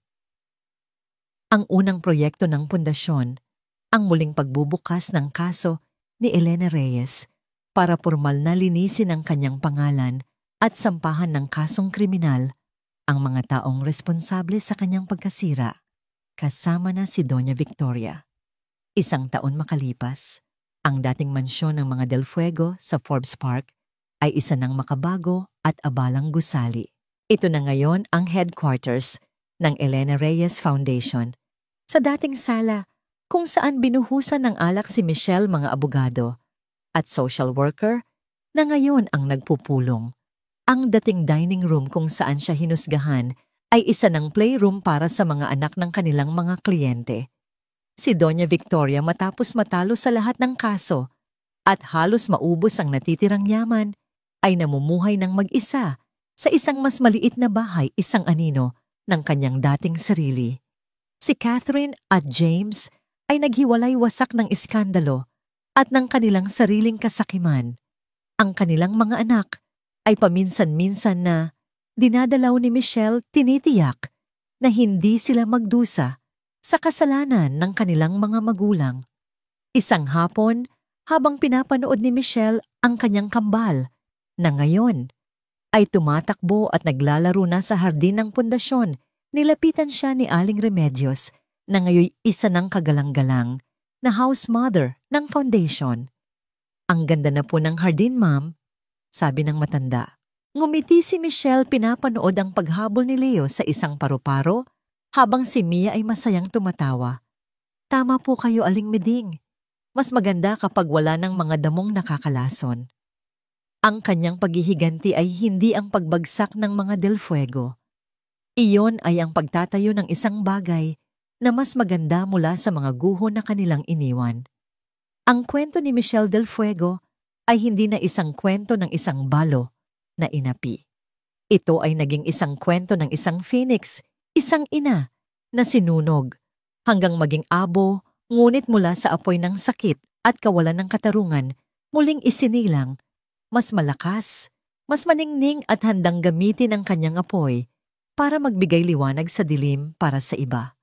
Ang unang proyekto ng pundasyon, ang muling pagbubukas ng kaso ni Elena Reyes para pormal na linisin ang kanyang pangalan at sampahan ng kasong kriminal ang mga taong responsable sa kanyang pagkasira, kasama na si Doña Victoria. Isang taon makalipas, ang dating mansyon ng mga Del Fuego sa Forbes Park ay isa ng makabago at abalang gusali. Ito na ngayon ang headquarters ng Elena Reyes Foundation. Sa dating sala, kung saan binuhusan ng alak si Michelle mga abogado at social worker na ngayon ang nagpupulong. Ang dating dining room kung saan siya hinusgahan ay isa ng playroom para sa mga anak ng kanilang mga kliyente. Si Doña Victoria matapos matalo sa lahat ng kaso at halos maubos ang natitirang yaman, ay namumuhay ng mag-isa sa isang mas maliit na bahay, isang anino ng kanyang dating sarili. Si Catherine at James ay naghiwalay-wasak ng iskandalo at ng kanilang sariling kasakiman. Ang kanilang mga anak ay paminsan-minsan na dinadalaw ni Michelle tinitiyak na hindi sila magdusa sa kasalanan ng kanilang mga magulang. Isang hapon, habang pinapanood ni Michelle ang kanyang kambal, na ngayon ay tumatakbo at naglalaro na sa hardin ng pundasyon, nilapitan siya ni Aling Remedios na ngayon isa ng kagalang-galang na house mother ng foundation. "Ang ganda na po ng hardin, ma'am," sabi ng matanda. Ngumiti si Michelle pinapanood ang paghabol ni Leo sa isang paru-paro habang si Mia ay masayang tumatawa. "Tama po kayo, Aling Meding. Mas maganda kapag wala ng mga damong nakakalason." Ang kanyang paghihiganti ay hindi ang pagbagsak ng mga Del Fuego. Iyon ay ang pagtatayo ng isang bagay na mas maganda mula sa mga guho na kanilang iniwan. Ang kwento ni Michelle Del Fuego ay hindi na isang kwento ng isang balo na inapi. Ito ay naging isang kwento ng isang phoenix, isang ina na sinunog hanggang maging abo, ngunit mula sa apoy ng sakit at kawalan ng katarungan, muling isinilang, mas malakas, mas maningning at handang gamitin ang kanyang apoy para magbigay liwanag sa dilim para sa iba.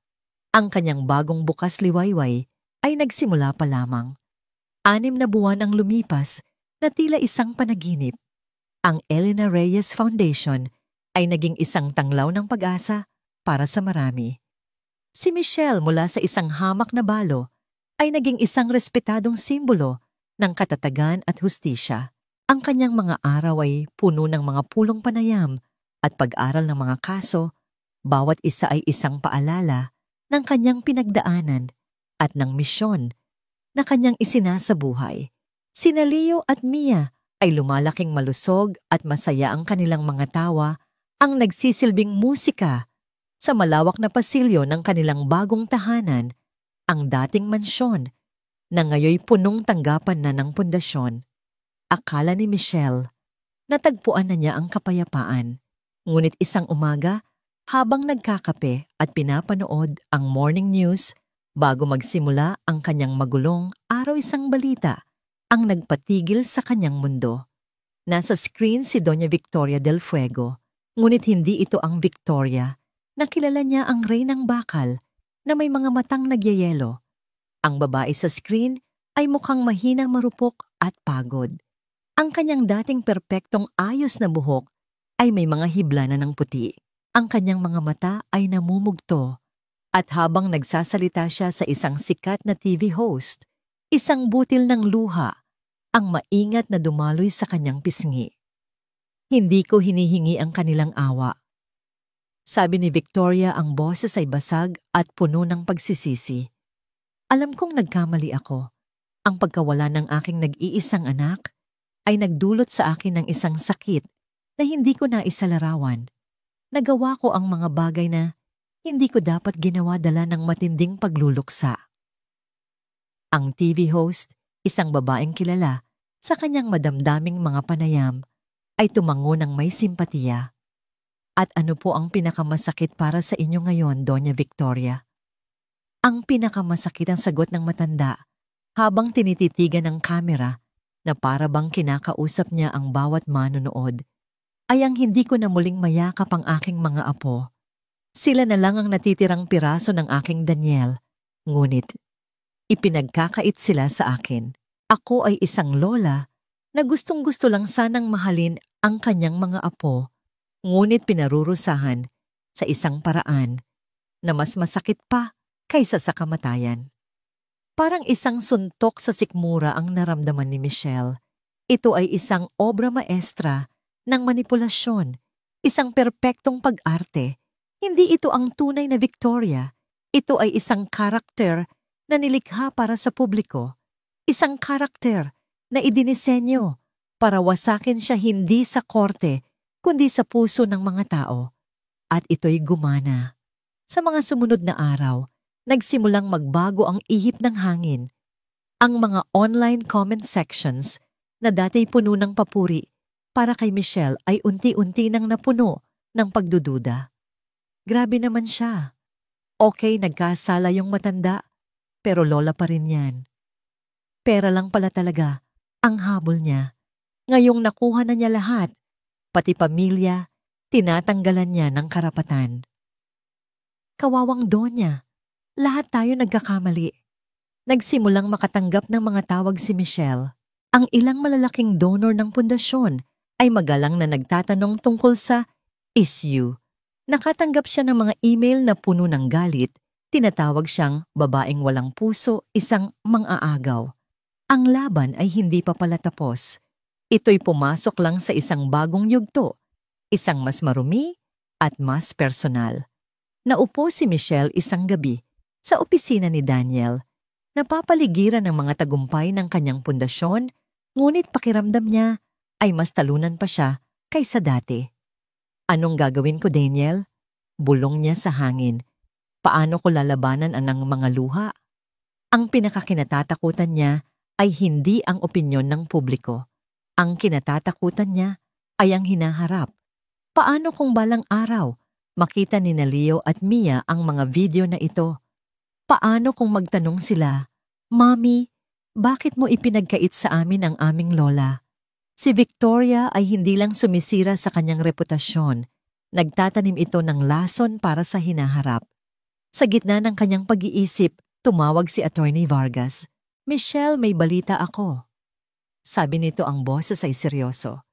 Ang kanyang bagong bukas liwayway ay nagsimula pa lamang. 6 na buwan ang lumipas na tila isang panaginip. Ang Elena Reyes Foundation ay naging isang tanglaw ng pag-asa para sa marami. Si Michelle mula sa isang hamak na balo ay naging isang respetadong simbolo ng katatagan at hustisya. Ang kanyang mga araw ay puno ng mga pulong panayam at pag-aral ng mga kaso, bawat isa ay isang paalala ng kanyang pinagdaanan at ng misyon na kanyang isinasabuhay. Sina Leo at Mia ay lumalaking malusog at masaya ang kanilang mga tawa, ang nagsisilbing musika sa malawak na pasilyo ng kanilang bagong tahanan, ang dating mansyon na ngayoy punong tanggapan na ng pundasyon. Akala ni Michelle, natagpuan na niya ang kapayapaan. Ngunit isang umaga, habang nagkakape at pinapanood ang morning news, bago magsimula ang kanyang magulong araw, isang balita ang nagpatigil sa kanyang mundo. Nasa screen si Doña Victoria Del Fuego, ngunit hindi ito ang Victoria. Nakilala niya ang reynang bakal na may mga matang nagyayelo. Ang babae sa screen ay mukhang mahinang marupok at pagod. Ang kanyang dating perpektong ayos na buhok ay may mga hibla na ng puti. Ang kanyang mga mata ay namumugto. At habang nagsasalita siya sa isang sikat na TV host, isang butil ng luha ang maingat na dumaloy sa kanyang pisngi. "Hindi ko hinihingi ang kanilang awa," sabi ni Victoria, ang boses ay basag at puno ng pagsisisi. "Alam kong nagkamali ako. Ang pagkawala ng aking nag-iisang anak ay nagdulot sa akin ng isang sakit na hindi ko naisalarawan. Nagawa ko ang mga bagay na hindi ko dapat ginawa dala ng matinding pagluluksa." Ang TV host, isang babaeng kilala sa kanyang madamdaming mga panayam, ay tumango ng may simpatiya. "At ano po ang pinakamasakit para sa inyo ngayon, Doña Victoria?" Ang pinakamasakit ang sagot ng matanda habang tinititigan ng kamera na para bang kinakausap niya ang bawat manonood, ay ang hindi ko na muling mayakap ang aking mga apo. Sila na lang ang natitirang piraso ng aking Daniel, ngunit ipinagkakait sila sa akin. Ako ay isang lola na gustong-gusto lang sanang mahalin ang kanyang mga apo, ngunit pinarurusahan sa isang paraan na mas masakit pa kaysa sa kamatayan. Parang isang suntok sa sikmura ang naramdaman ni Michelle. Ito ay isang obra maestra ng manipulasyon, isang perpektong pag-arte. Hindi ito ang tunay na Victoria. Ito ay isang karakter na nilikha para sa publiko. Isang karakter na idinisenyo para wasakin siya hindi sa korte, kundi sa puso ng mga tao. At ito'y gumana. Sa mga sumunod na araw, nagsimulang magbago ang ihip ng hangin. Ang mga online comment sections na dati puno ng papuri para kay Michelle ay unti-unti nang napuno ng pagdududa. Grabe naman siya. Okay, nagkasala yung matanda, pero lola pa rin yan. Pera lang pala talaga ang habol niya. Ngayong nakuha na niya lahat, pati pamilya, tinatanggalan niya ng karapatan. Kawawang Donya, lahat tayo nagkakamali. Nagsimulang makatanggap ng mga tawag si Michelle. Ang ilang malalaking donor ng pundasyon ay magalang na nagtatanong tungkol sa issue. Nakatanggap siya ng mga email na puno ng galit. Tinatawag siyang babaeng walang puso, isang mang-aagaw. Ang laban ay hindi pa pala tapos. Ito'y pumasok lang sa isang bagong yugto, isang mas marumi at mas personal. Naupo si Michelle isang gabi sa opisina ni Daniel. Napapaligiran ng mga tagumpay ng kanyang pundasyon, ngunit pakiramdam niya ay mas talunan pa siya kaysa dati. Anong gagawin ko, Daniel? Bulong niya sa hangin. Paano ko lalabanan ang mga luha? Ang pinakakinatatakutan niya ay hindi ang opinyon ng publiko. Ang kinatatakutan niya ay ang hinaharap. Paano kung balang araw makita ni Leo at Mia ang mga video na ito? Paano kung magtanong sila, Mommy, bakit mo ipinagkait sa amin ang aming lola? Si Victoria ay hindi lang sumisira sa kanyang reputasyon. Nagtatanim ito ng lason para sa hinaharap. Sa gitna ng kanyang pag-iisip, tumawag si Attorney Vargas. Michelle, may balita ako. Sabi nito ang boses ay seryoso.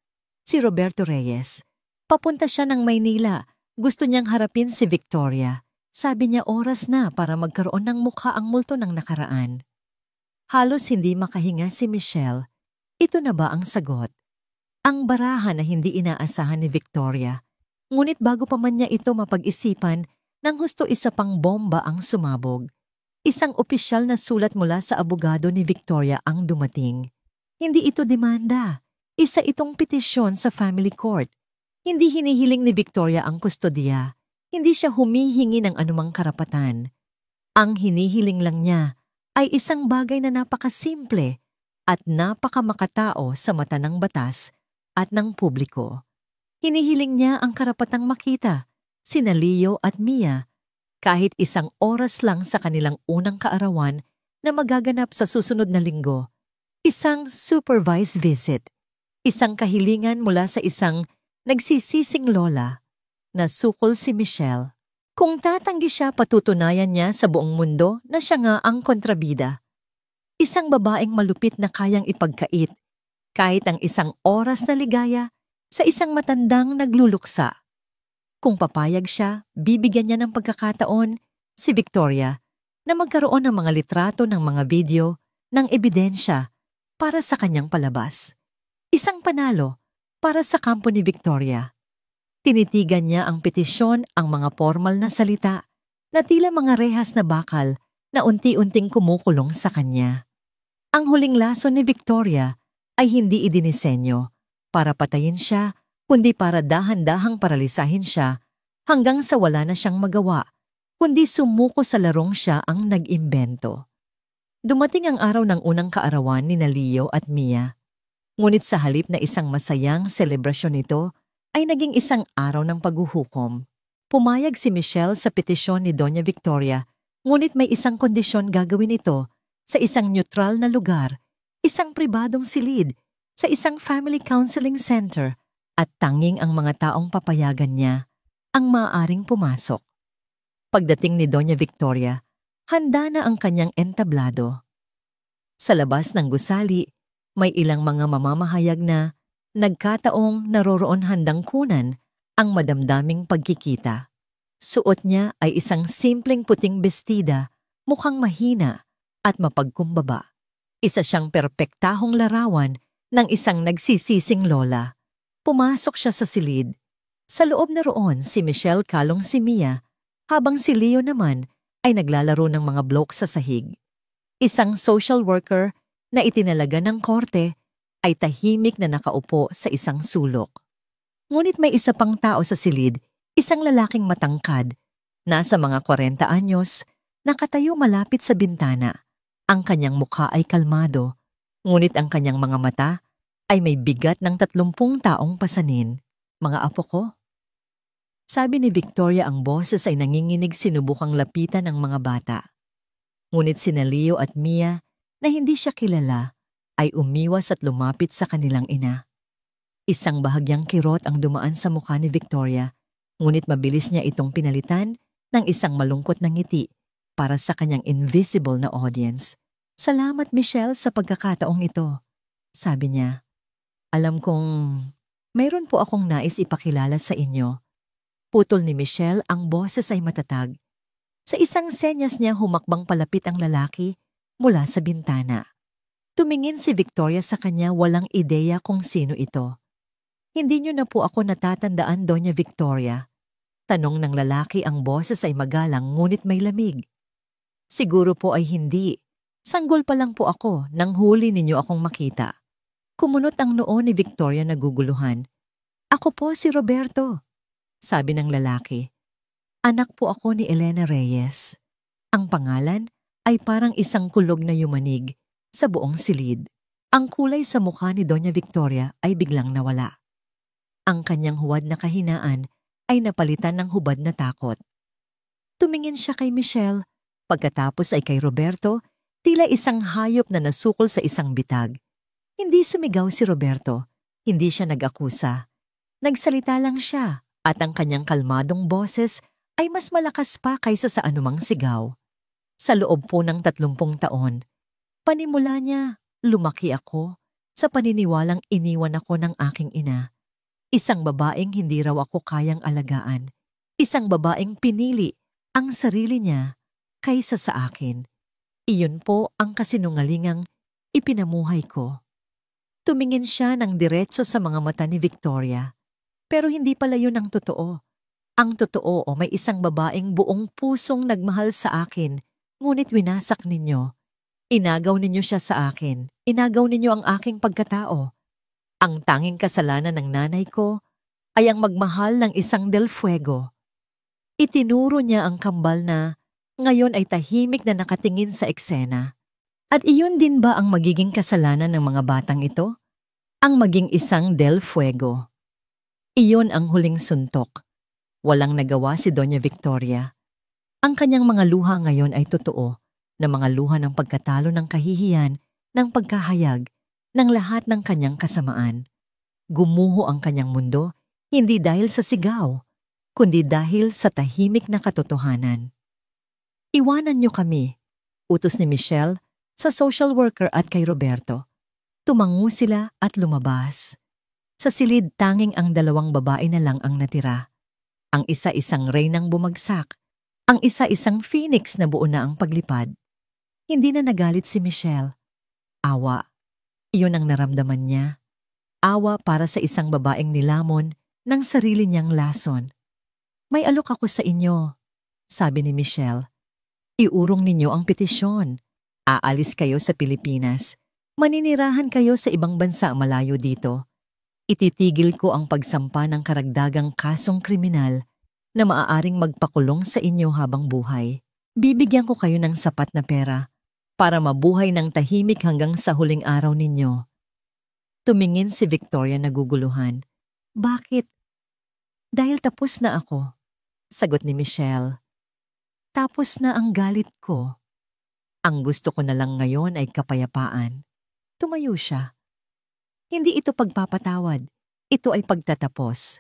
Si Roberto Reyes. Papunta siya ng Maynila. Gusto niyang harapin si Victoria. Sabi niya oras na para magkaroon ng mukha ang multo ng nakaraan. Halos hindi makahinga si Michelle. Ito na ba ang sagot? Ang barahan na hindi inaasahan ni Victoria. Ngunit bago pa man niya ito mapag-isipan, nang husto isa pang bomba ang sumabog. Isang opisyal na sulat mula sa abogado ni Victoria ang dumating. Hindi ito demanda. Isa itong petisyon sa family court. Hindi hinihiling ni Victoria ang kustodiya. Hindi siya humihingi ng anumang karapatan. Ang hinihiling lang niya ay isang bagay na napakasimple at napakamakatao sa mata ng batas at ng publiko. Hinihiling niya ang karapatang makita sina Leo at Mia kahit isang oras lang sa kanilang unang kaarawan na magaganap sa susunod na linggo. Isang supervised visit. Isang kahilingan mula sa isang nagsisising lola na sukol si Michelle. Kung tatanggi siya, patutunayan niya sa buong mundo na siya nga ang kontrabida. Isang babaeng malupit na kayang ipagkait, kahit ang isang oras na ligaya sa isang matandang nagluluksa. Kung papayag siya, bibigyan niya ng pagkakataon si Victoria na magkaroon ng mga litrato ng mga video ng ebidensya para sa kanyang palabas. Isang panalo para sa kampo ni Victoria. Tinitigan niya ang petisyon, ang mga formal na salita na tila mga rehas na bakal na unti-unting kumukulong sa kanya. Ang huling lason ni Victoria ay hindi idinisenyo para patayin siya, kundi para dahan-dahang paralisahin siya hanggang sa wala na siyang magawa, kundi sumuko sa larong siya ang nag-imbento. Dumating ang araw ng unang kaarawan ni Leo at Mia. Ngunit sa halip na isang masayang selebrasyon ito, ay naging isang araw ng paghuhukom. Pumayag si Michelle sa petisyon ni Doña Victoria, ngunit may isang kondisyon gagawin ito sa isang neutral na lugar, isang pribadong silid, sa isang family counseling center, at tanging ang mga taong papayagan niya ang maaaring pumasok. Pagdating ni Doña Victoria, handa na ang kanyang entablado. Sa labas ng gusali, may ilang mga mamamahayag na nagkataong naroroon handang kunan ang madamdaming pagkikita. Suot niya ay isang simpleng puting bestida, mukhang mahina at mapagkumbaba. Isa siyang perpektahong larawan ng isang nagsisising lola. Pumasok siya sa silid. Sa loob na roon si Michelle kalong si Mia, habang si Leo naman ay naglalaro ng mga blok sa sahig. Isang social worker na itinalaga ng korte ay tahimik na nakaupo sa isang sulok. Ngunit may isa pang tao sa silid, isang lalaking matangkad, nasa mga 40 anyos, nakatayo malapit sa bintana. Ang kanyang mukha ay kalmado, ngunit ang kanyang mga mata ay may bigat ng 30 taong pasanin. Mga apo ko. Sabi ni Victoria, ang boses ay nanginginig, sinubukang lapitan ng mga bata. Ngunit sina Leo at Mia, na hindi siya kilala, ay umiwas at lumapit sa kanilang ina. Isang bahagyang kirot ang dumaan sa mukha ni Victoria, ngunit mabilis niya itong pinalitan ng isang malungkot na ngiti para sa kanyang invisible na audience. Salamat, Michelle, sa pagkakataong ito, sabi niya. Alam kong mayroon po akong nais ipakilala sa inyo. Putol ni Michelle, ang boses ay matatag. Sa isang senyas niya, humakbang palapit ang lalaki mula sa bintana. Tumingin si Victoria sa kanya, walang ideya kung sino ito. Hindi niyo na po ako natatandaan, Doña Victoria. Tanong ng lalaki, ang boses ay magalang ngunit may lamig. Siguro po ay hindi. Sanggol pa lang po ako nang huli ninyo akong makita. Kumunot ang noo ni Victoria, naguguluhan. Ako po si Roberto, sabi ng lalaki. Anak po ako ni Elena Reyes. Ang pangalan ay parang isang kulog na yumanig sa buong silid. Ang kulay sa mukha ni Doña Victoria ay biglang nawala. Ang kanyang huwad na kahinaan ay napalitan ng hubad na takot. Tumingin siya kay Michelle, pagkatapos ay kay Roberto, tila isang hayop na nasukol sa isang bitag. Hindi sumigaw si Roberto, hindi siya nag-akusa. Nagsalita lang siya at ang kanyang kalmadong boses ay mas malakas pa kaysa sa anumang sigaw. Sa loob po ng 30 taon, panimula niya, lumaki ako sa paniniwalang iniwan ako ng aking ina. Isang babaeng hindi raw ako kayang alagaan. Isang babaeng pinili ang sarili niya kaysa sa akin. Iyon po ang kasinungalingang ipinamuhay ko. Tumingin siya ng diretso sa mga mata ni Victoria. Pero hindi pala yun ang totoo. Ang totoo, may isang babaeng buong pusong nagmahal sa akin, ngunit winasak ninyo. Inagaw ninyo siya sa akin. Inagaw ninyo ang aking pagkatao. Ang tanging kasalanan ng nanay ko ay ang magmahal ng isang Del Fuego. Itinuro niya ang kambal na ngayon ay tahimik na nakatingin sa eksena. At iyon din ba ang magiging kasalanan ng mga batang ito? Ang maging isang Del Fuego. Iyon ang huling suntok. Walang nagawa si Doña Victoria. Ang kanyang mga luha ngayon ay totoo na mga luha ng pagkatalo, ng kahihiyan, ng pagkahayag, ng lahat ng kanyang kasamaan. Gumuho ang kanyang mundo, hindi dahil sa sigaw, kundi dahil sa tahimik na katotohanan. Iwanan niyo kami, utos ni Michelle sa social worker at kay Roberto. Tumango sila at lumabas. Sa silid, tanging ang 2 babae na lang ang natira. Ang isa isang reynang bumagsak, ang isa isang phoenix na buo na ang paglipad. Hindi na nagalit si Michelle. Awa. Iyon ang naramdaman niya. Awa para sa isang babaeng nilamon ng sarili niyang lason. May alok ako sa inyo, sabi ni Michelle. Iurong ninyo ang petisyon. Aalis kayo sa Pilipinas. Maninirahan kayo sa ibang bansa malayo dito. Ititigil ko ang pagsampa ng karagdagang kasong kriminal na maaaring magpakulong sa inyo habang buhay. Bibigyan ko kayo ng sapat na pera para mabuhay ng tahimik hanggang sa huling araw ninyo. Tumingin si Victoria, naguguluhan. Bakit? Dahil tapos na ako, sagot ni Michelle. Tapos na ang galit ko. Ang gusto ko na lang ngayon ay kapayapaan. Tumayo siya. Hindi ito pagpapatawad. Ito ay pagtatapos.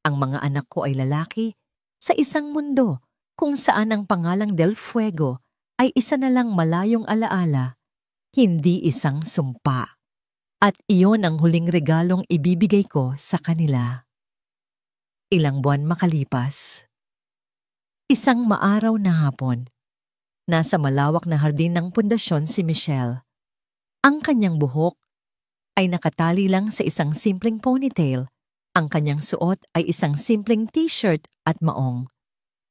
Ang mga anak ko ay lalaki sa isang mundo kung saan ang pangalang Del Fuego ay isa na lang malayong alaala, hindi isang sumpa. At iyon ang huling regalong ibibigay ko sa kanila. Ilang buwan makalipas. Isang maaraw na hapon. Nasa malawak na hardin ng pundasyon si Michelle. Ang kanyang buhok ay nakatali lang sa isang simpleng ponytail. Ang kanyang suot ay isang simpleng t-shirt at maong.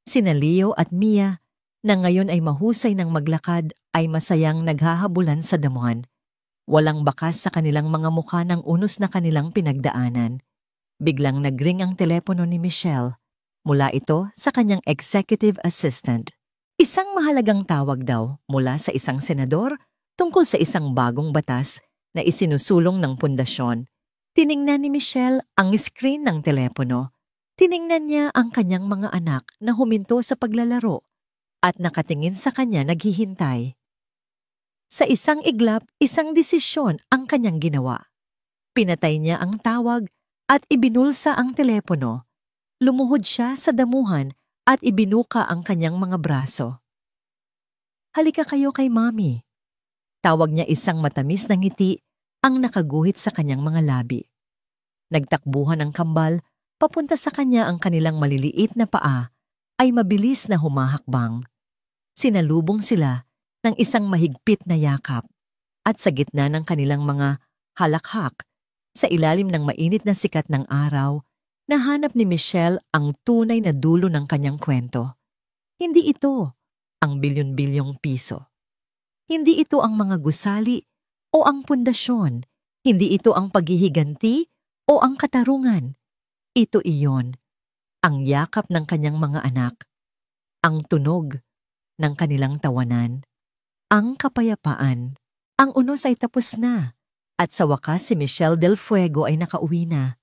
Sina Leo at Mia, na ngayon ay mahusay ng maglakad, ay masayang naghahabulan sa damuhan. Walang bakas sa kanilang mga mukha ng unos na kanilang pinagdaanan. Biglang nagring ang telepono ni Michelle. Mula ito sa kanyang executive assistant. Isang mahalagang tawag daw mula sa isang senador tungkol sa isang bagong batas na isinusulong ng pundasyon. Tiningnan ni Michelle ang screen ng telepono. Tiningnan niya ang kanyang mga anak na huminto sa paglalaro at nakatingin sa kanya naghihintay. Sa isang iglap, isang desisyon ang kanyang ginawa. Pinatay niya ang tawag at ibinulsa ang telepono. Lumuhod siya sa damuhan at ibinuka ang kanyang mga braso. "Halika kayo kay Mami." Tawag niya, isang matamis na ngiti ang nakaguhit sa kanyang mga labi. Nagtakbuhan ang kambal, papunta sa kanya ang kanilang maliliit na paa ay mabilis na humahakbang. Sinalubong sila ng isang mahigpit na yakap at sa gitna ng kanilang mga halakhak, sa ilalim ng mainit na sikat ng araw, nahanap ni Michelle ang tunay na dulo ng kanyang kwento. Hindi ito ang bilyon-bilyong piso. Hindi ito ang mga gusali o ang pundasyon. Hindi ito ang paghihiganti o ang katarungan. Ito iyon, ang yakap ng kanyang mga anak, ang tunog ng kanilang tawanan, ang kapayapaan. Ang unos ay tapos na at sa wakas si Michelle Del Fuego ay nakauwi na.